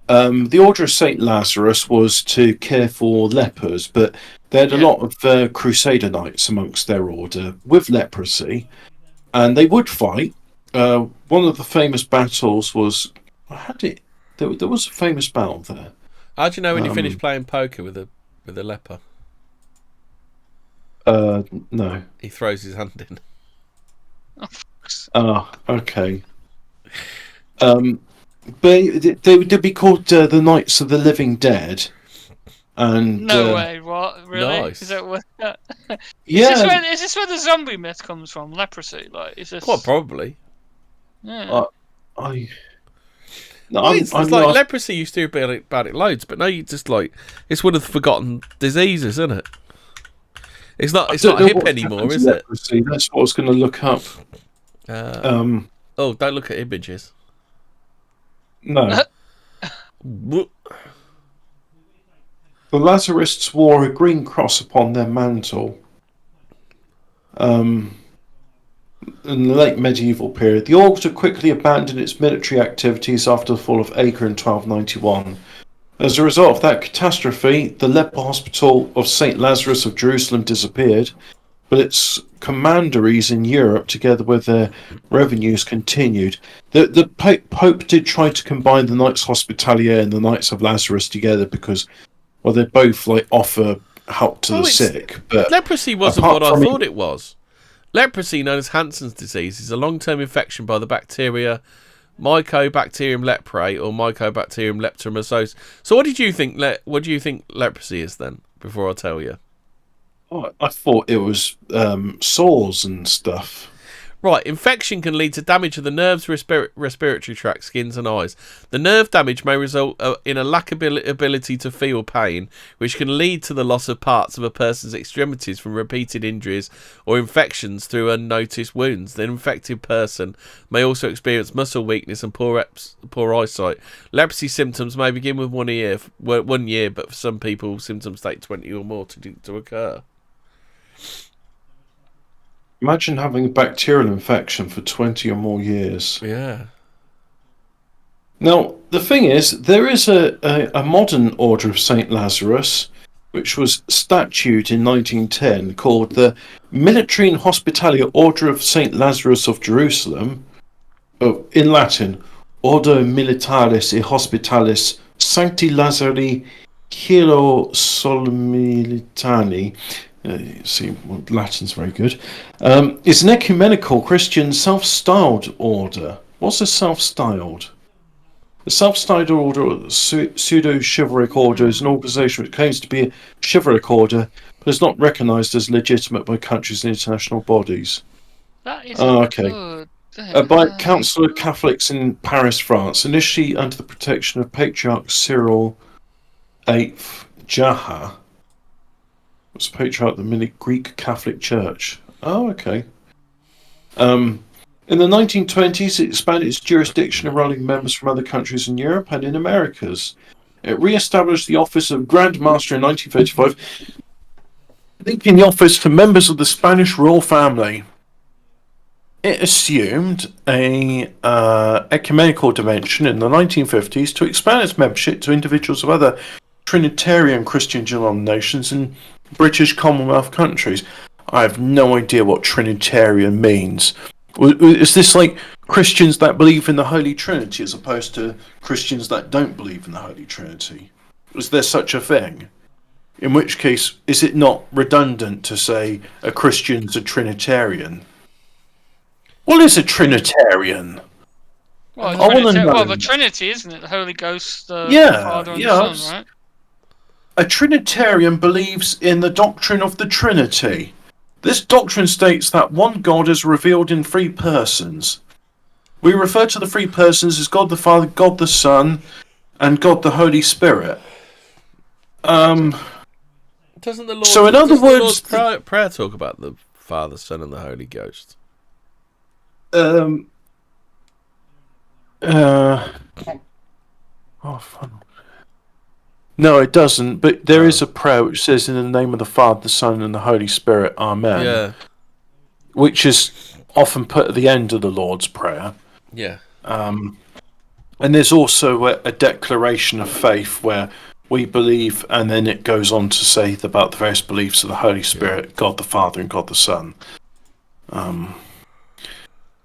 the order of Saint Lazarus was to care for lepers, but they had a lot of Crusader knights amongst their order with leprosy, and they would fight. One of the famous battles was there was a famous battle there. How do you know when you finish playing poker with a leper? No. He throws his hand in. Okay. But they would be called the Knights of the Living Dead. And no way! What really? Nice. Is that what? Yeah. Is this where the zombie myth comes from? Leprosy, like is this? Quite probably. Yeah. It's like leprosy used to be about it loads, but now you just like it's one of the forgotten diseases, isn't it? It's not hip anymore, is it? Leprosy. That's what I was going to look up. Oh, don't look at images. No. The Lazarists wore a green cross upon their mantle. In the late medieval period, the order quickly abandoned its military activities after the fall of Acre in 1291. As a result of that catastrophe, the leper hospital of St. Lazarus of Jerusalem disappeared, but its commanderies in Europe, together with their revenues, continued. The Pope did try to combine the Knights Hospitalier and the Knights of Lazarus together because, well, they both offer help to the sick. But leprosy wasn't what I thought it was. Leprosy, known as Hansen's disease, is a long-term infection by the bacteria Mycobacterium leprae or Mycobacterium leptomastosis. So, what do you think? What do you think leprosy is then? Before I tell you, I thought it was sores and stuff. Right, infection can lead to damage of the nerves, respiratory tract, skins and eyes. The nerve damage may result in a lack of ability to feel pain, which can lead to the loss of parts of a person's extremities from repeated injuries or infections through unnoticed wounds. The infected person may also experience muscle weakness and poor eyesight. Leprosy symptoms may begin with 1 year, but for some people, symptoms take 20 or more to occur. Imagine having a bacterial infection for 20 or more years. Yeah. Now, the thing is, there is a modern order of St. Lazarus, which was statued in 1910, called the Military and Hospitalier Order of St. Lazarus of Jerusalem, in Latin, Ordo Militaris e Hospitalis Sancti Lazari Hierosolymilitani. See, well, Latin's very good. It's an ecumenical Christian self-styled order. What's a self-styled? The self-styled order, pseudo-chivalric order, is an organisation which claims to be a chivalric order, but is not recognised as legitimate by countries and international bodies. That is good. By Council of Catholics in Paris, France, initially under the protection of Patriarch Cyril VIII Jaha. Was Patriarch of the Greek Catholic Church. Oh, okay. In the 1920s, it expanded its jurisdiction, enrolling members from other countries in Europe and in Americas. It re-established the office of Grand Master in 1935. Linking the office to members of the Spanish royal family. It assumed a ecumenical dimension in the 1950s to expand its membership to individuals of other Trinitarian Christian denominations in British Commonwealth countries. I have no idea what Trinitarian means. Is this like Christians that believe in the Holy Trinity as opposed to Christians that don't believe in the Holy Trinity? Is there such a thing? In which case, is it not redundant to say a Christian's a Trinitarian? What is a Trinitarian? Well, the Trinity, isn't it? The Holy Ghost, the Father and the Son, right? A Trinitarian believes in the doctrine of the Trinity. This doctrine states that one God is revealed in three persons. We refer to the three persons as God the Father, God the Son, and God the Holy Spirit. Doesn't the Lord, so in other words, the Lord's Prayer talk about the Father, Son, and the Holy Ghost? Oh, fun. No, it doesn't. But there is a prayer which says, "In the name of the Father, the Son, and the Holy Spirit, Amen." Yeah. Which is often put at the end of the Lord's Prayer. Yeah. And there's also a declaration of faith where we believe, and then it goes on to say about the various beliefs of the Holy Spirit, God the Father, and God the Son.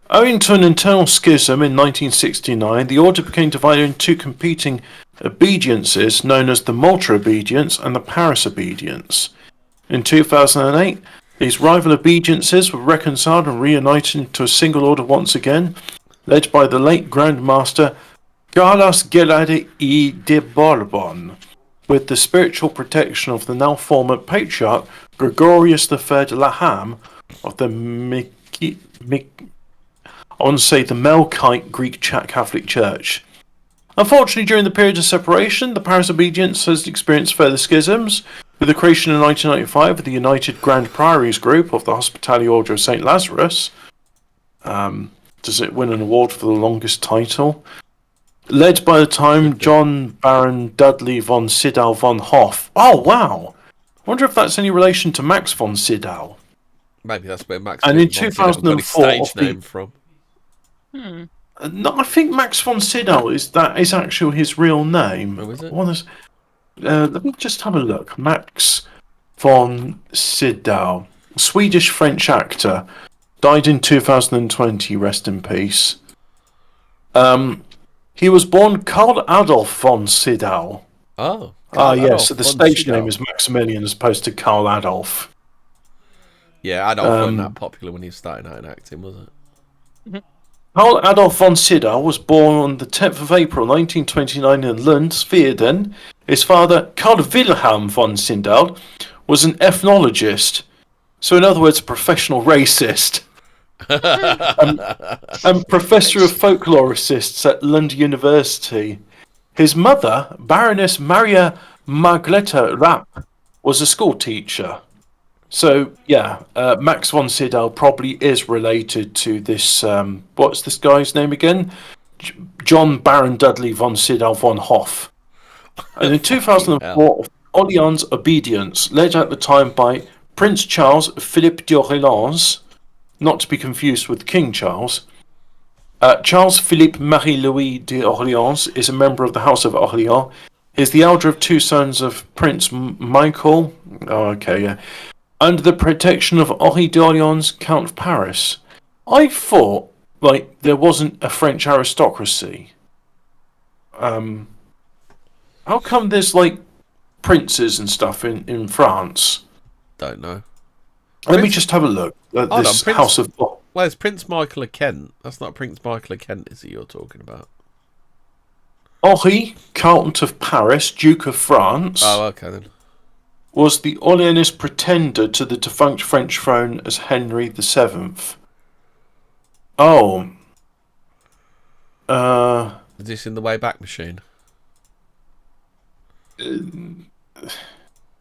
Owing to an internal schism in 1969, the order became divided into two competing obediences known as the Malta obedience and the Paris obedience. In 2008, these rival obediences were reconciled and reunited into a single order once again, led by the late Grand Master Carlos Gelade y de Borbon, with the spiritual protection of the now former Patriarch Gregorius III de Laham of the Melkite Greek Catholic Church. Unfortunately, during the period of separation, the Paris obedience has experienced further schisms, with the creation in 1995 of the United Grand Priories Group of the Hospitality Order of St. Lazarus. Does it win an award for the longest title? Led by the time John Baron Dudley von Sydow von Hoff. Oh, wow! I wonder if that's any relation to Max von Sydow. Maybe that's where Max and in 2004, got his stage name from. No, I think Max von Sydow is actually his real name. Oh, is it? Let me just have a look. Max von Sydow, Swedish-French actor, died in 2020. Rest in peace. He was born Karl Adolf von Sydow. Oh. Yes. So the stage name is Maximilian as opposed to Karl Adolf. Yeah, Adolf wasn't that popular when he was starting out in acting, was it? Karl Adolf von Sydow was born on the 10th of April 1929 in Lund, Sweden. His father, Karl Wilhelm von Sydow, was an ethnologist. So in other words, a professional racist. and professor of folklorists at Lund University. His mother, Baroness Maria Margleta Rapp, was a school teacher. So, Max von Sydow probably is related to this, what's this guy's name again? John Baron Dudley von Sydow von Hoff. And in 2004, Orléans obedience, led at the time by Prince Charles Philippe d'Orléans, not to be confused with King Charles. Charles Philippe Marie-Louis d'Orléans is a member of the House of Orléans. He is the elder of two sons of Prince Michael. Under the protection of Henri d'Orléans, Count of Paris. I thought, there wasn't a French aristocracy. How come there's, princes and stuff in France? Don't know. Let me just have a look at this House of... Well, it's Prince Michael of Kent. That's not Prince Michael of Kent, is it, you're talking about? Henri, Count of Paris, Duke of France... Oh, okay then. ...was the Orleanist pretender to the defunct French throne as Henry VII. Oh. Is this in the Wayback Machine? Is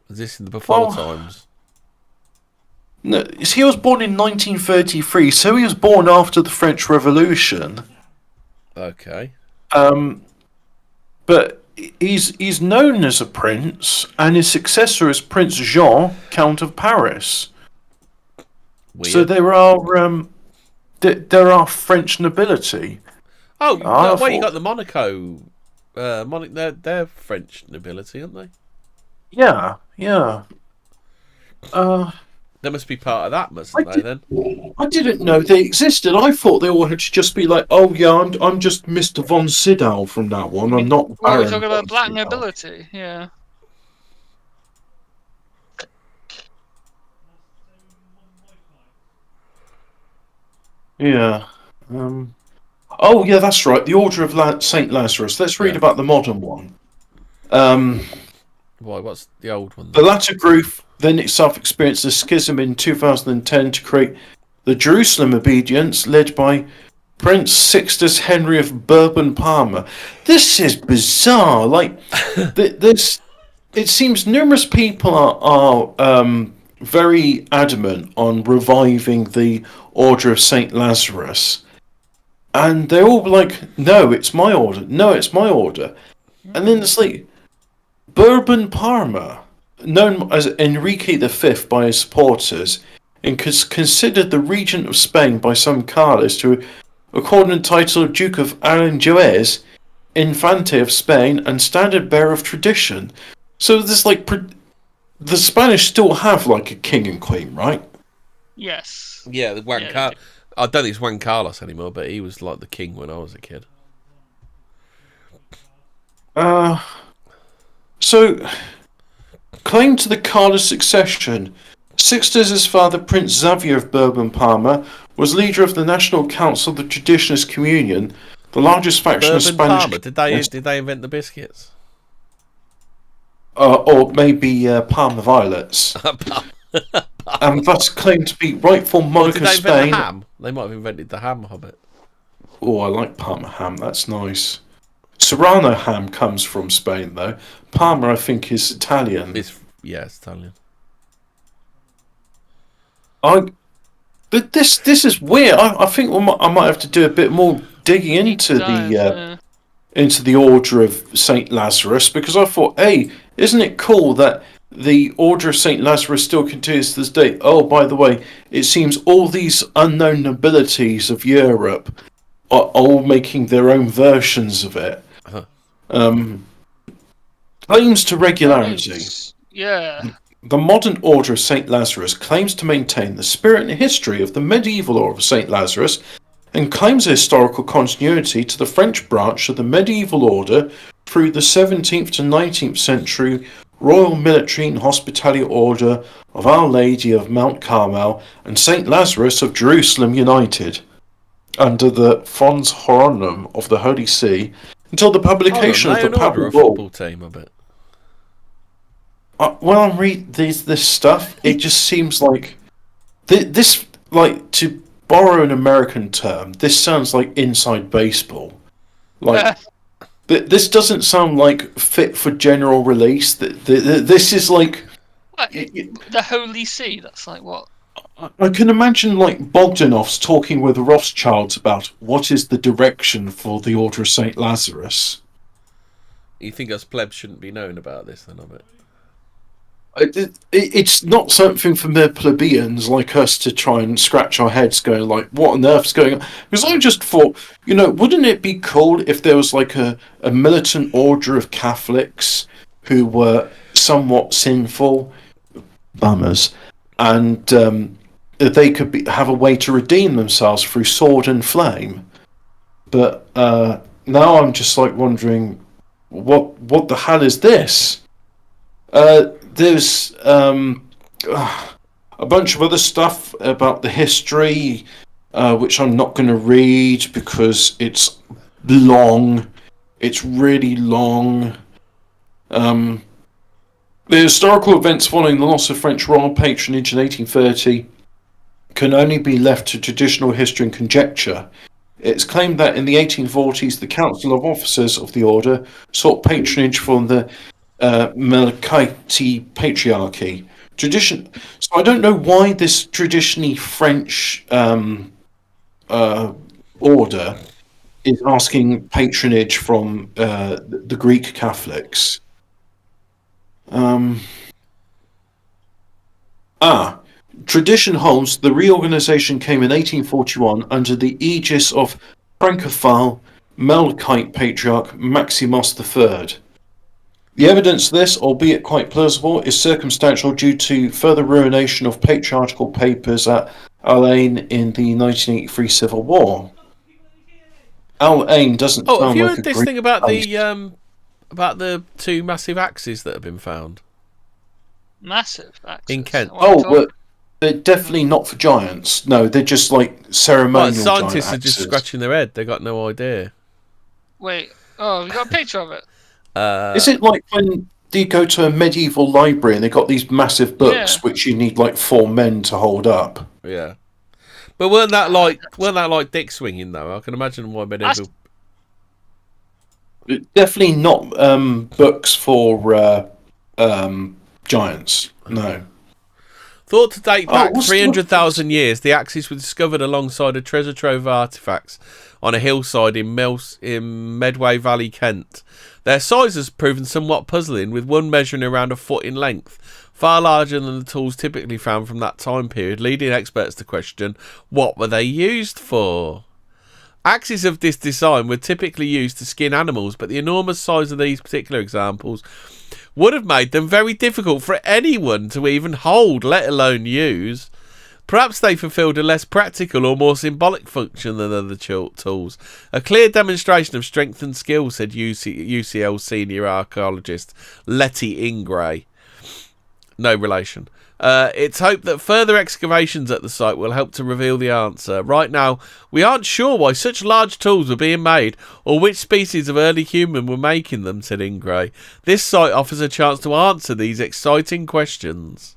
this in the Before Times? No, he was born in 1933, so he was born after the French Revolution. Okay. But he's known as a prince, and his successor is Prince Jean, Count of Paris. Weird. So there are French nobility. Oh, I wait, you thought- got the Monaco. They're French nobility, aren't they? Yeah. They must be part of that, mustn't they? Then. I didn't know they existed. I thought they all had to just be like, oh yeah, I'm just Mr. von Sydow from now on. I'm not. Well, we're Baron talking about von black Sydow." nobility, yeah. Yeah. Oh yeah, that's right. The Order of Saint Lazarus. Let's read Yeah. about the modern one. Why? What's the old one? The latter group then itself experienced a schism in 2010 to create the Jerusalem Obedience, led by Prince Sixtus Henry of Bourbon-Parma. This is bizarre. Like, this. It seems numerous people are very adamant on reviving the Order of Saint Lazarus, and they're all like, "No, it's my order. No, it's my order." And then it's like Bourbon-Parma, known as Enrique V by his supporters, and considered the regent of Spain by some Carlists, who accorded the title of Duke of Aranjuez, Infante of Spain, and standard bearer of tradition. So there's like the Spanish still have like a king and queen, right? Yes. Yeah, the Juan Yeah, Carlos. I don't think it's Juan Carlos anymore, but he was like the king when I was a kid. So, claim to the Carlos succession. Sixtus's father, Prince Xavier of Bourbon-Parma, was leader of the National Council of the Traditionalist Communion, the largest faction of Spanish. Parma. Did they invent the biscuits? Or maybe Parma Violets, and thus claimed to be rightful monarch Did of they invent Spain. the ham? They might have invented the ham hobbit. Oh, I like Parma ham. That's nice. Serrano ham comes from Spain, though. Parma, I think, is Italian. It's Italian. But this is weird. I think I might have to do a bit more digging into the Order of Saint Lazarus, because I thought, hey, isn't it cool that the Order of Saint Lazarus still continues to this day? Oh, by the way, it seems all these unknown nobilities of Europe are all making their own versions of it. Claims to regularity. Yeah. The modern Order of St. Lazarus claims to maintain the spirit and history of the medieval Order of St. Lazarus, and claims a historical continuity to the French branch of the medieval order through the 17th to 19th century Royal Military and Hospitality Order of Our Lady of Mount Carmel and St. Lazarus of Jerusalem United, under the Fons Horonum of the Holy See, until the publication of the Papal Bull. Football team, I bet. When I read this stuff, it just seems like this, like, to borrow an American term, this sounds like inside baseball. Like, this doesn't sound like fit for general release. This is like What? The Holy See. That's like what? I can imagine like Bogdanov's talking with the Rothschilds about what is the direction for the Order of Saint Lazarus. You think us plebs shouldn't be knowing about this, then, I bet. It's not something for mere plebeians like us to try and scratch our heads going like, what on earth's going on? Because I just thought, wouldn't it be cool if there was like a militant order of Catholics who were somewhat sinful, bummers, and they could have a way to redeem themselves through sword and flame. But now I'm just like wondering, what the hell is this? There's a bunch of other stuff about the history, which I'm not going to read because it's long. It's really long. The historical events following the loss of French royal patronage in 1830 can only be left to traditional history and conjecture. It's claimed that in the 1840s, the Council of Officers of the Order sought patronage from the Melkite Patriarchy. So I don't know why this traditionally French order is asking patronage from the Greek Catholics. Tradition holds the reorganization came in 1841 under the aegis of Francophile Melkite Patriarch Maximus III. The evidence of this, albeit quite plausible, is circumstantial due to further ruination of patriarchal papers at Al Ain in the 1983 Civil War. Al Ain doesn't Oh, have sound you like heard a this Greek thing about place. the two massive axes that have been found Massive. Axis. in Kent? What are you Oh, talking- but they're definitely not for giants. No, they're just like Well, ceremonial scientists giant are just axes. scratching their head. They got no idea. Wait. Oh, we got a picture of it. Is it like when you go to a medieval library and they got these massive books Yeah. which you need like 4 men to hold up? Yeah, but weren't that like dick swinging though? I can imagine why medieval. Definitely not books for giants. No. Thought to date back what's 300,000 years, the axes were discovered alongside a treasure trove of artefacts on a hillside in Medway Valley, Kent. Their size has proven somewhat puzzling, with one measuring around a foot in length, far larger than the tools typically found from that time period, leading experts to question what were they used for. Axes of this design were typically used to skin animals, but the enormous size of these particular examples would have made them very difficult for anyone to even hold, let alone use. Perhaps they fulfilled a less practical or more symbolic function than other tools. A clear demonstration of strength and skill, said UCL senior archaeologist Letty Ingray. No relation. It's hoped that further excavations at the site will help to reveal the answer. Right now, we aren't sure why such large tools were being made or which species of early human were making them, said Ingray. This site offers a chance to answer these exciting questions.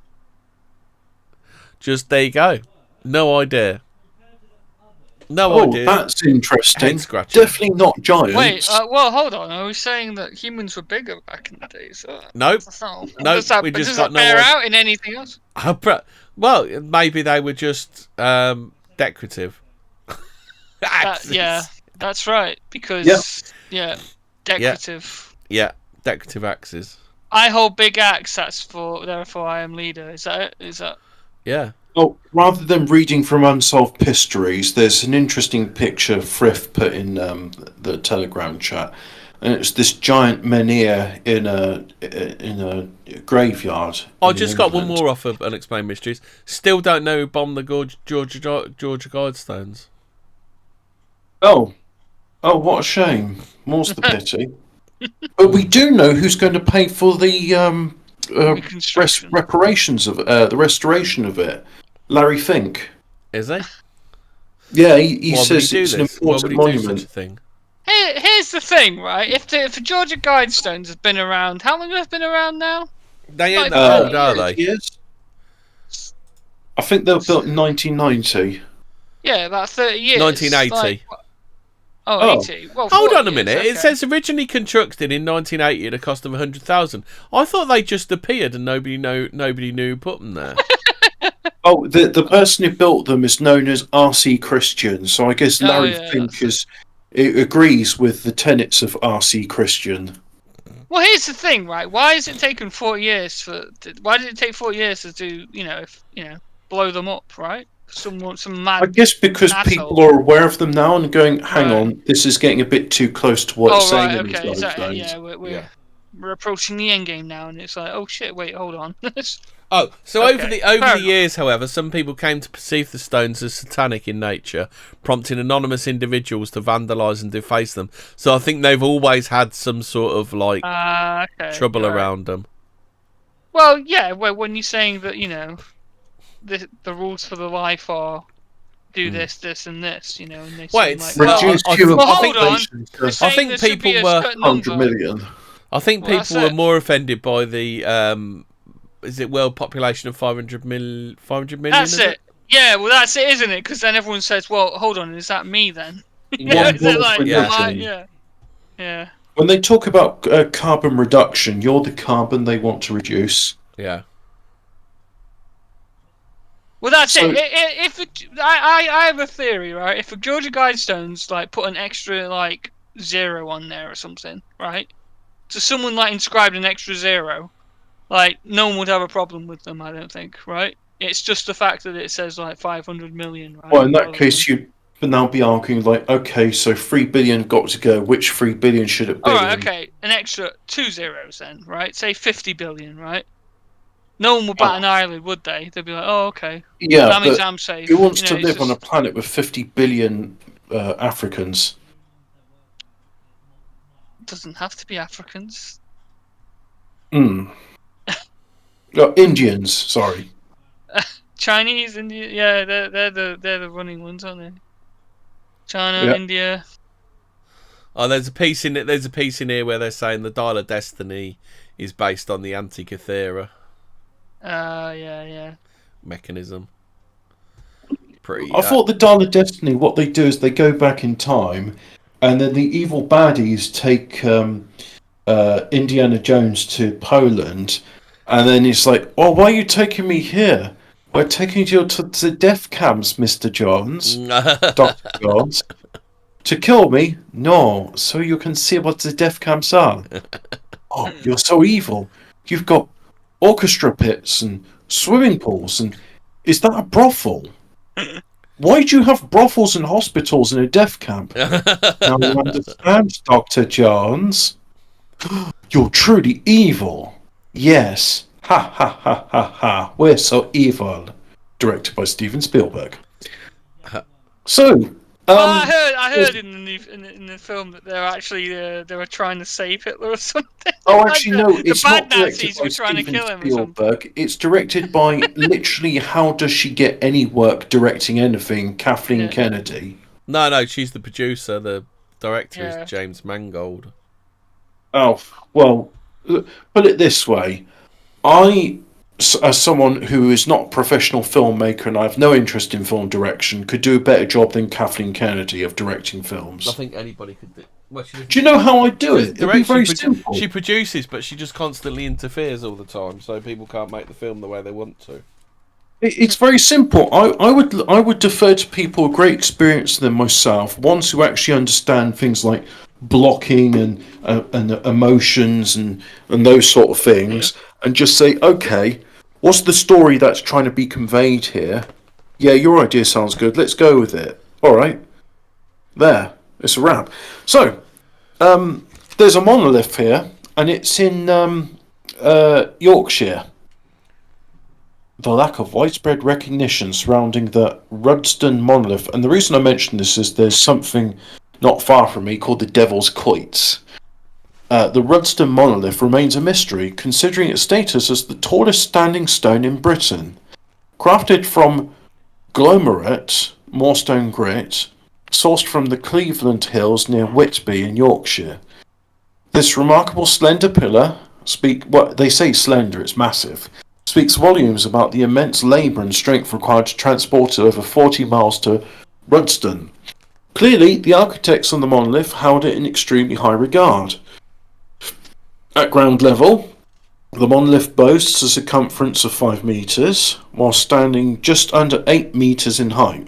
Just there you go. No idea. No idea. That's interesting. Head scratching. Definitely not giants. Wait. Well, hold on. Are we saying that humans were bigger back in the day? So Nope. no. Nope, Does that, we just does got that no bear idea. out in anything else? Well, maybe they were just decorative. Yeah, that's right. Because decorative. Yeah, decorative axes. I hold big axe. Therefore I am leader. Is that it? Is that? Yeah. Oh, rather than reading from Unsolved Mysteries, there's an interesting picture Frith put in the Telegram chat, and it's this giant menhir in a graveyard. I in just got one England. more off of Unexplained Mysteries. Still don't know who bombed the Georgia Guidestones. Oh, what a shame. More's the pity. But we do know who's going to pay for the Reconstruction. reparations of the restoration of it. Larry Fink. Is he? Yeah, he Why would says he do it's an this? Why would important he do such a monument. thing? Here's the thing, right? If the Georgia Guidestones have been around, how long have they been around now? They ain't Like, that old, are they? Yes. I think they were built in 1990. Yeah, about 30 years. 1980. Oh, 80. Well, Hold 40 on a years, minute. okay. It says originally constructed in 1980 at a cost of 100,000. I thought they just appeared and nobody knew who put them there. Oh, the person who built them is known as R.C. Christian, so I guess Oh, Larry yeah, Fink it agrees with the tenets of R.C. Christian. Well, here's the thing, right? Why has it taken 4 years why did it take 4 years to do, blow them up, right? Some I mad. guess because asshole. people are aware of them now and going, hang Right. on, this is getting a bit too close to what it's Oh saying right, in these okay. Is that, guidelines. yeah, we're approaching the end game now, and it's like, oh shit, wait, hold on. Oh, so Okay, over fair the enough. years, however, some people came to perceive the stones as satanic in nature, prompting anonymous individuals to vandalise and deface them. So I think they've always had some sort of Okay, trouble right. around them. Well, yeah. Well, when you're saying that, the rules for the life are do this, this, and this, and they Wait, seem it's- like, Reduce I human well, hold on. population You're to saying think there should be people a were certain 100 number. million. I think Well, that's people were it. more offended by the is it world population of 500 million? That's is it. Yeah, well, that's it, isn't it? Because then everyone says, "Well, hold on, is that me then?" One Is it world like, religion. am I- yeah. When they talk about carbon reduction, you're the carbon they want to reduce. Yeah. Well, that's So- it. I have a theory, right? If a Georgia Guidestones like put an extra like 0 on there or something, right? So someone like inscribed an extra 0, like no one would have a problem with them. I don't think, right? It's just the fact that it says like 500 million, right? Well, in that rather case, than- you would now be arguing like, okay, so 3 billion got to go. Which 3 billion should it be? All right, okay, an extra 2 zeros then, right? Say 50 billion, right? No one would bat an eyelid, would they? They'd be like, "Oh, okay, Yeah, that means but I'm safe." who wants You to know, it's live on a just- planet with 50 billion Africans? doesn't have to be Africans. Indians, sorry. Chinese, India, yeah, they're the running ones, aren't they? China, Yeah. India. Oh, there's a piece in it. There's a piece in here where they're saying the Dial of Destiny is based on the Antikythera Yeah. mechanism. Pretty. I thought the Dial of Destiny, what they do is they go back in time, and then the evil baddies take Indiana Jones to Poland, and then he's like, "Oh, why are you taking me here? We're taking you to the death camps, Mr. Jones, Dr. Jones. To kill me? No, so you can see what the death camps are. Oh, you're so evil. You've got orchestra pits and swimming pools, and is that a brothel? Why do you have brothels and hospitals in a death camp? Now you understand, Dr. Jones. You're truly evil. Yes. Ha ha ha ha ha. We're so evil. Directed by Steven Spielberg. So, I heard in the film that they're actually they were trying to save Hitler or something. oh, actually, no, it's the not bad directed Nazis by were trying to Steven kill him or something. Spielberg. It's directed by literally How Does She Get Any Work Directing Anything? Kathleen Yeah. Kennedy. No, she's the producer. The director Yeah. is James Mangold. Oh, well, put it this way. As someone who is not a professional filmmaker and I have no interest in film direction, could do a better job than Kathleen Kennedy of directing films. I think anybody could do. Well, Do you know how I do it? It'd be very simple. She produces, but she just constantly interferes all the time, so people can't make the film the way they want to. It's very simple. I would defer to people with great experience than myself, ones who actually understand things like blocking and emotions and those sort of things, and just say, okay, what's the story that's trying to be conveyed here? Yeah, your idea sounds good. Let's go with it. All right, there, it's a wrap. So, there's a monolith here, and it's in Yorkshire. The lack of widespread recognition surrounding the Rudston monolith, and the reason I mention this is there's something not far from me called the Devil's Quoits. The Rudston monolith remains a mystery, considering its status as the tallest standing stone in Britain. Crafted from glomerate, moorstone grit, sourced from the Cleveland Hills near Whitby in Yorkshire. This remarkable slender pillar, they say slender, it's massive, speaks volumes about the immense labour and strength required to transport it over 40 miles to Rudston. Clearly, the architects on the monolith held it in extremely high regard. At ground level, the monolith boasts a circumference of 5 metres, while standing just under 8 metres in height.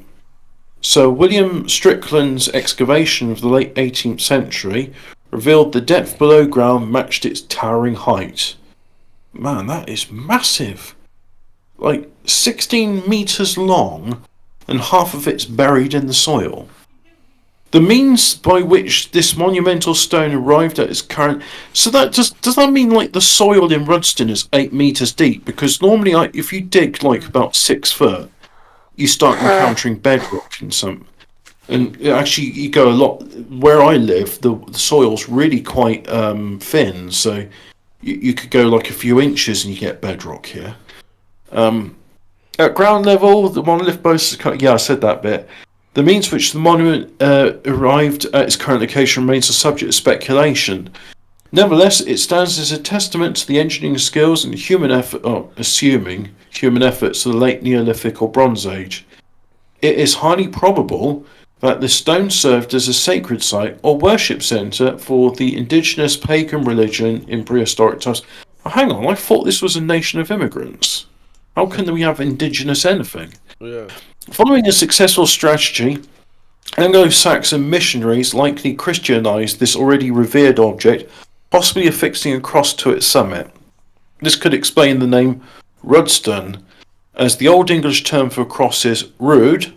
Sir William Strickland's excavation of the late 18th century revealed the depth below ground matched its towering height. Man, that is massive. Like 16 metres long, and half of it's buried in the soil. The means by which this monumental stone arrived at its current... So that does that mean like the soil in Rudston is 8 metres deep? Because normally if you dig like about 6 foot, you start encountering bedrock in some... And actually you go a lot... Where I live, the soil's really quite thin, so you could go like a few inches and you get bedrock here. At ground level, the monolith boasts... Yeah, I said that bit. The means which the monument arrived at its current location remains a subject of speculation. Nevertheless, it stands as a testament to the engineering skills and human efforts of the late Neolithic or Bronze Age. It is highly probable that the stone served as a sacred site or worship centre for the indigenous pagan religion in prehistoric times. Oh, hang on, I thought this was a nation of immigrants. How can we have indigenous anything? Yeah. Following a successful strategy, Anglo-Saxon missionaries likely Christianized this already revered object, possibly affixing a cross to its summit. This could explain the name Rudston, as the Old English term for cross is rud,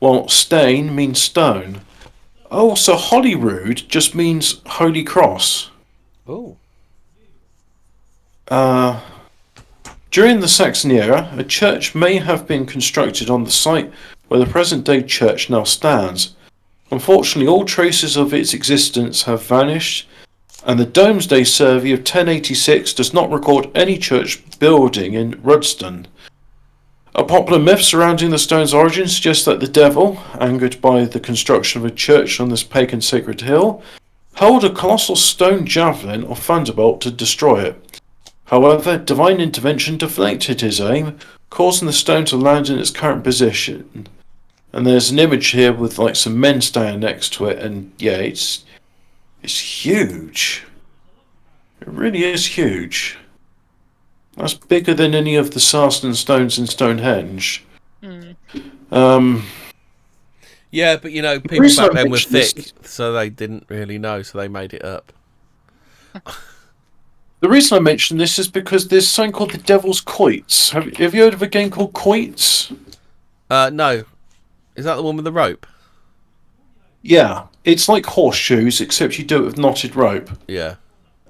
while stain means stone. Oh, so Holyrood just means Holy Cross. Oh. During the Saxon era, a church may have been constructed on the site where the present-day church now stands. Unfortunately, all traces of its existence have vanished, and the Domesday Survey of 1086 does not record any church building in Rudston. A popular myth surrounding the stone's origin suggests that the devil, angered by the construction of a church on this pagan sacred hill, hurled a colossal stone javelin or thunderbolt to destroy it. However, divine intervention deflected his aim, causing the stone to land in its current position. And there's an image here with like some men standing next to it, and yeah, it's huge. It really is huge. That's bigger than any of the Sarsen stones in Stonehenge. Yeah, but people back then were thick, so they didn't really know, so they made it up. The reason I mention this is because there's something called the Devil's Quoits. Have you heard of a game called Quoits? No. Is that the one with the rope? Yeah, it's like horseshoes, except you do it with knotted rope. Yeah.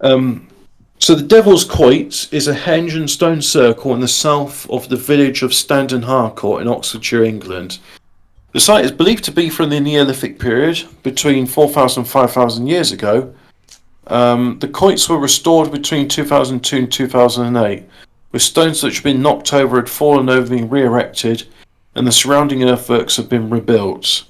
So the Devil's Quoits is a henge and stone circle in the south of the village of Standon Harcourt in Oxfordshire, England. The site is believed to be from the Neolithic period, between 4,000 and 5,000 years ago. The quoits were restored between 2002 and 2008, with stones which had been knocked over had fallen over being re-erected, and the surrounding earthworks have been rebuilt.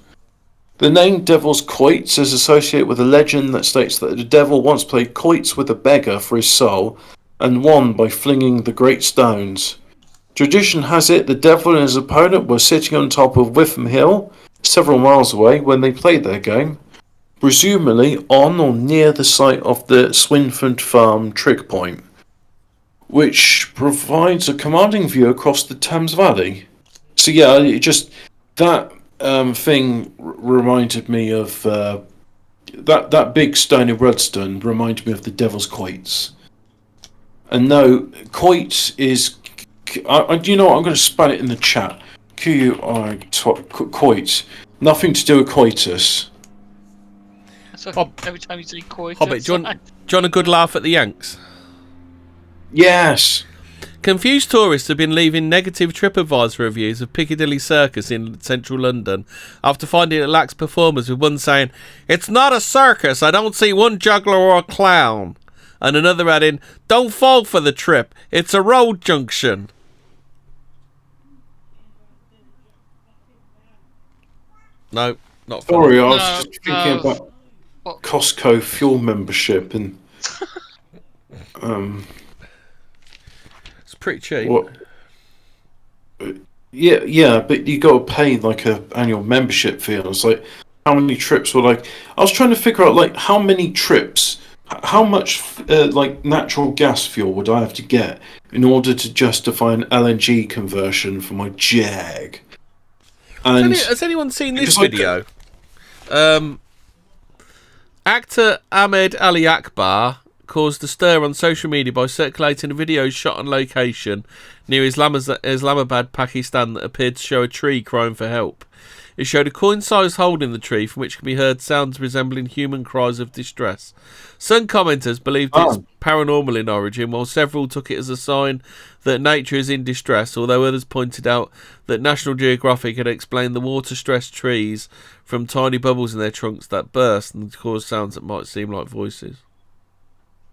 The name Devil's Quoits is associated with a legend that states that the devil once played quoits with a beggar for his soul, and won by flinging the great stones. Tradition has it the devil and his opponent were sitting on top of Witham Hill, several miles away, when they played their game, presumably on or near the site of the Swinford Farm trig point, which provides a commanding view across the Thames Valley. So yeah, that thing reminded me of that big stone in Rudston reminded me of the Devil's Quoits. And no, quoits is you know what, I'm going to spell it in the chat. Quoits. Nothing to do with coitus. So every time you say coitus, Hobbit, do you want a good laugh at the Yanks? Yes. Confused tourists have been leaving negative TripAdvisor reviews of Piccadilly Circus in central London after finding it lacks performers, with one saying, "It's not a circus, I don't see one juggler or a clown," and another adding, "Don't fall for the trip, it's a road junction." No, not funny. Sorry, I was just thinking about Costco fuel membership and it's pretty cheap. What? Yeah, but you got to pay like a annual membership fee. And it's like, how many trips were like? I was trying to figure out like how many trips, how much like natural gas fuel would I have to get in order to justify an LNG conversion for my Jag? And has anyone seen this video? Actor Ahmed Ali Akbar caused a stir on social media by circulating a video shot on location near Islamabad, Pakistan, that appeared to show a tree crying for help. It showed a coin-sized hole in the tree from which can be heard sounds resembling human cries of distress. Some commenters believed it's paranormal in origin, while several took it as a sign that nature is in distress, although others pointed out that National Geographic had explained the water-stressed trees from tiny bubbles in their trunks that burst and cause sounds that might seem like voices.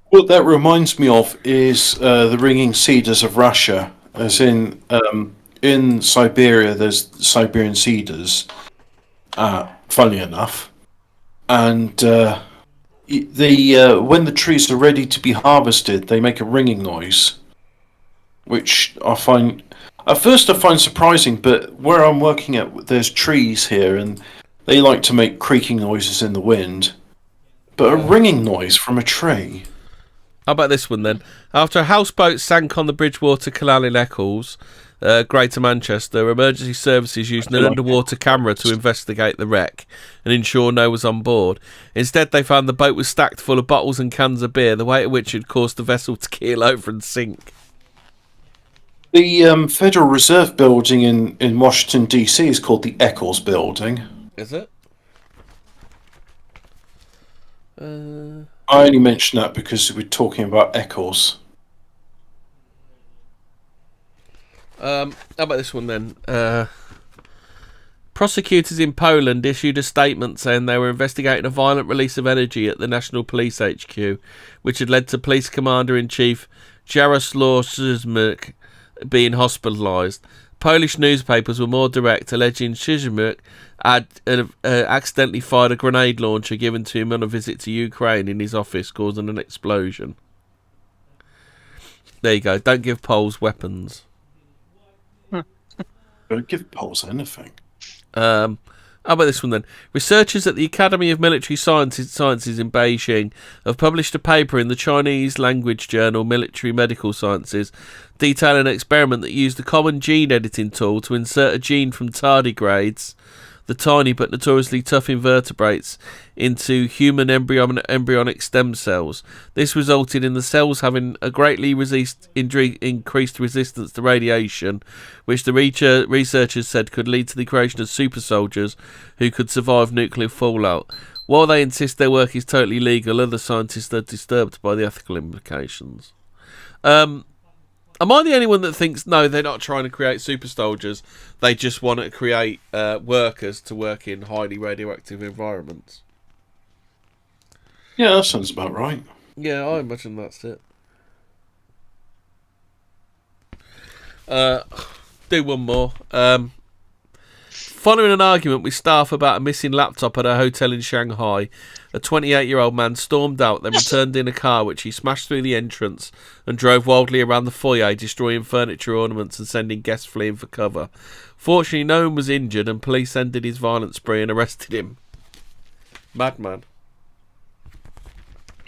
What that reminds me of is the ringing cedars of Russia, as in Siberia there's Siberian cedars, funny enough, and when the trees are ready to be harvested, they make a ringing noise, which I find surprising, but where I'm working at, there's trees here, and they like to make creaking noises in the wind, but a ringing noise from a tree. How about this one then? After a houseboat sank on the Bridgewater Canal in Eccles, Greater Manchester, emergency services used an underwater camera to investigate the wreck and ensure no one was on board. Instead, they found the boat was stacked full of bottles and cans of beer, the weight of which had caused the vessel to keel over and sink. The Federal Reserve Building in Washington, D.C. is called the Eccles Building. Is it? I only mention that because we're talking about Eccles. How about this one then? Prosecutors in Poland issued a statement saying they were investigating a violent release of energy at the National Police HQ, which had led to Police Commander-in-Chief Jaroslaw Szymanczyk being hospitalised. Polish newspapers were more direct, alleging Szymanczyk had accidentally fired a grenade launcher given to him on a visit to Ukraine in his office, causing an explosion. There you go. Don't give Poles weapons. Don't give Poles anything. How about this one then? Researchers at the Academy of Military Sciences in Beijing have published a paper in the Chinese language journal Military Medical Sciences detailing an experiment that used a common gene editing tool to insert a gene from tardigrades, the tiny but notoriously tough invertebrates, into human embryonic stem cells. This resulted in the cells having a greatly increased resistance to radiation, which the researchers said could lead to the creation of super soldiers who could survive nuclear fallout. While they insist their work is totally legal, other scientists are disturbed by the ethical implications. Am I the only one that thinks, no, they're not trying to create super soldiers, they just want to create workers to work in highly radioactive environments? Yeah, that sounds about right. Yeah, I imagine that's it. Do one more. Following an argument with staff about a missing laptop at a hotel in Shanghai, a 28-year-old man stormed out, then returned in a car which he smashed through the entrance and drove wildly around the foyer, destroying furniture, ornaments and sending guests fleeing for cover. Fortunately, no one was injured and police ended his violent spree and arrested him. Madman.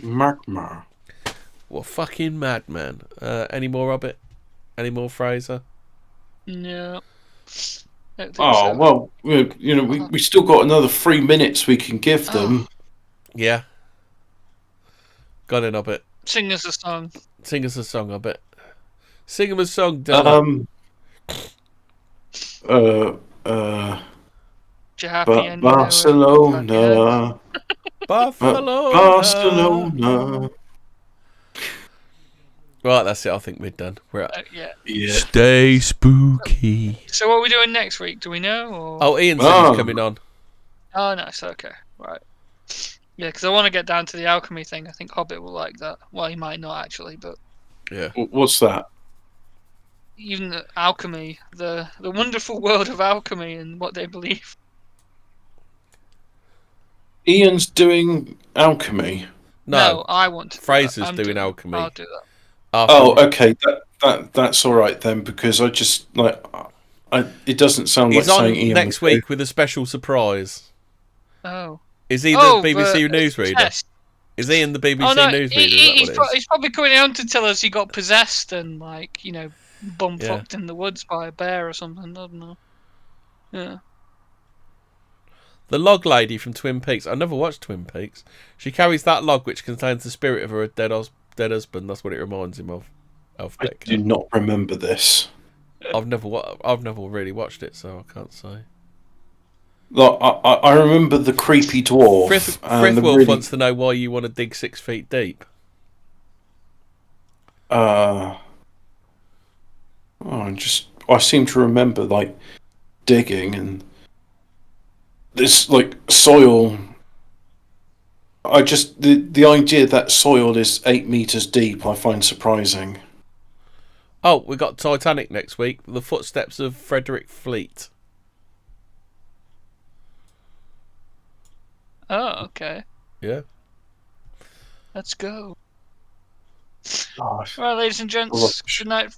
Magma. What fucking madman. Any more of it? Any more, Fraser? No. Don't think Oh, so. well, we still got another 3 minutes we can give them. Yeah. Got in, Hobbit. Sing us a song. Sing us a song, Hobbit. Sing him a song, Dylan. You happy and you know it? Barcelona. Barcelona. Right, that's it. I think we're done. We're at. Yeah. Stay spooky. So what are we doing next week? Do we know? Or... Oh, Ian said he's coming on. Oh, nice. Okay. Right. Yeah, because I want to get down to the alchemy thing. I think Hobbit will like that. Well, he might not actually, but... Yeah. What's that? Even the alchemy, the wonderful world of alchemy and what they believe. Ian's doing alchemy. No, I want to. Fraser's doing alchemy. I'll do that. After Okay. That's all right then, because I just it doesn't sound he's like on saying Ian next week with a special surprise. Oh. Is he the BBC newsreader? Possessed. Is he in the BBC newsreader? He's probably coming on to tell us he got possessed and bum-fucked in the woods by a bear or something. I don't know. Yeah. The log lady from Twin Peaks. I never watched Twin Peaks. She carries that log which contains the spirit of her dead husband. That's what it reminds him of. I do not remember this. I've never really watched it, so I can't say. Look, I remember the creepy dwarf. Frithwolf wants to know why you want to dig 6 feet deep. I seem to remember digging and this soil. The idea that soil is 8 meters deep I find surprising. Oh, we got Titanic next week. The Footsteps of Frederick Fleet. Oh, okay. Yeah. Let's go. Gosh, Right, ladies and gents, good night.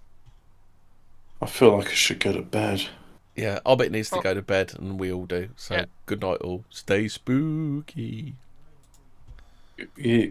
I feel like I should go to bed. Yeah, Hobbit needs to go to bed, and we all do. So, Good night all. Stay spooky. Yeah.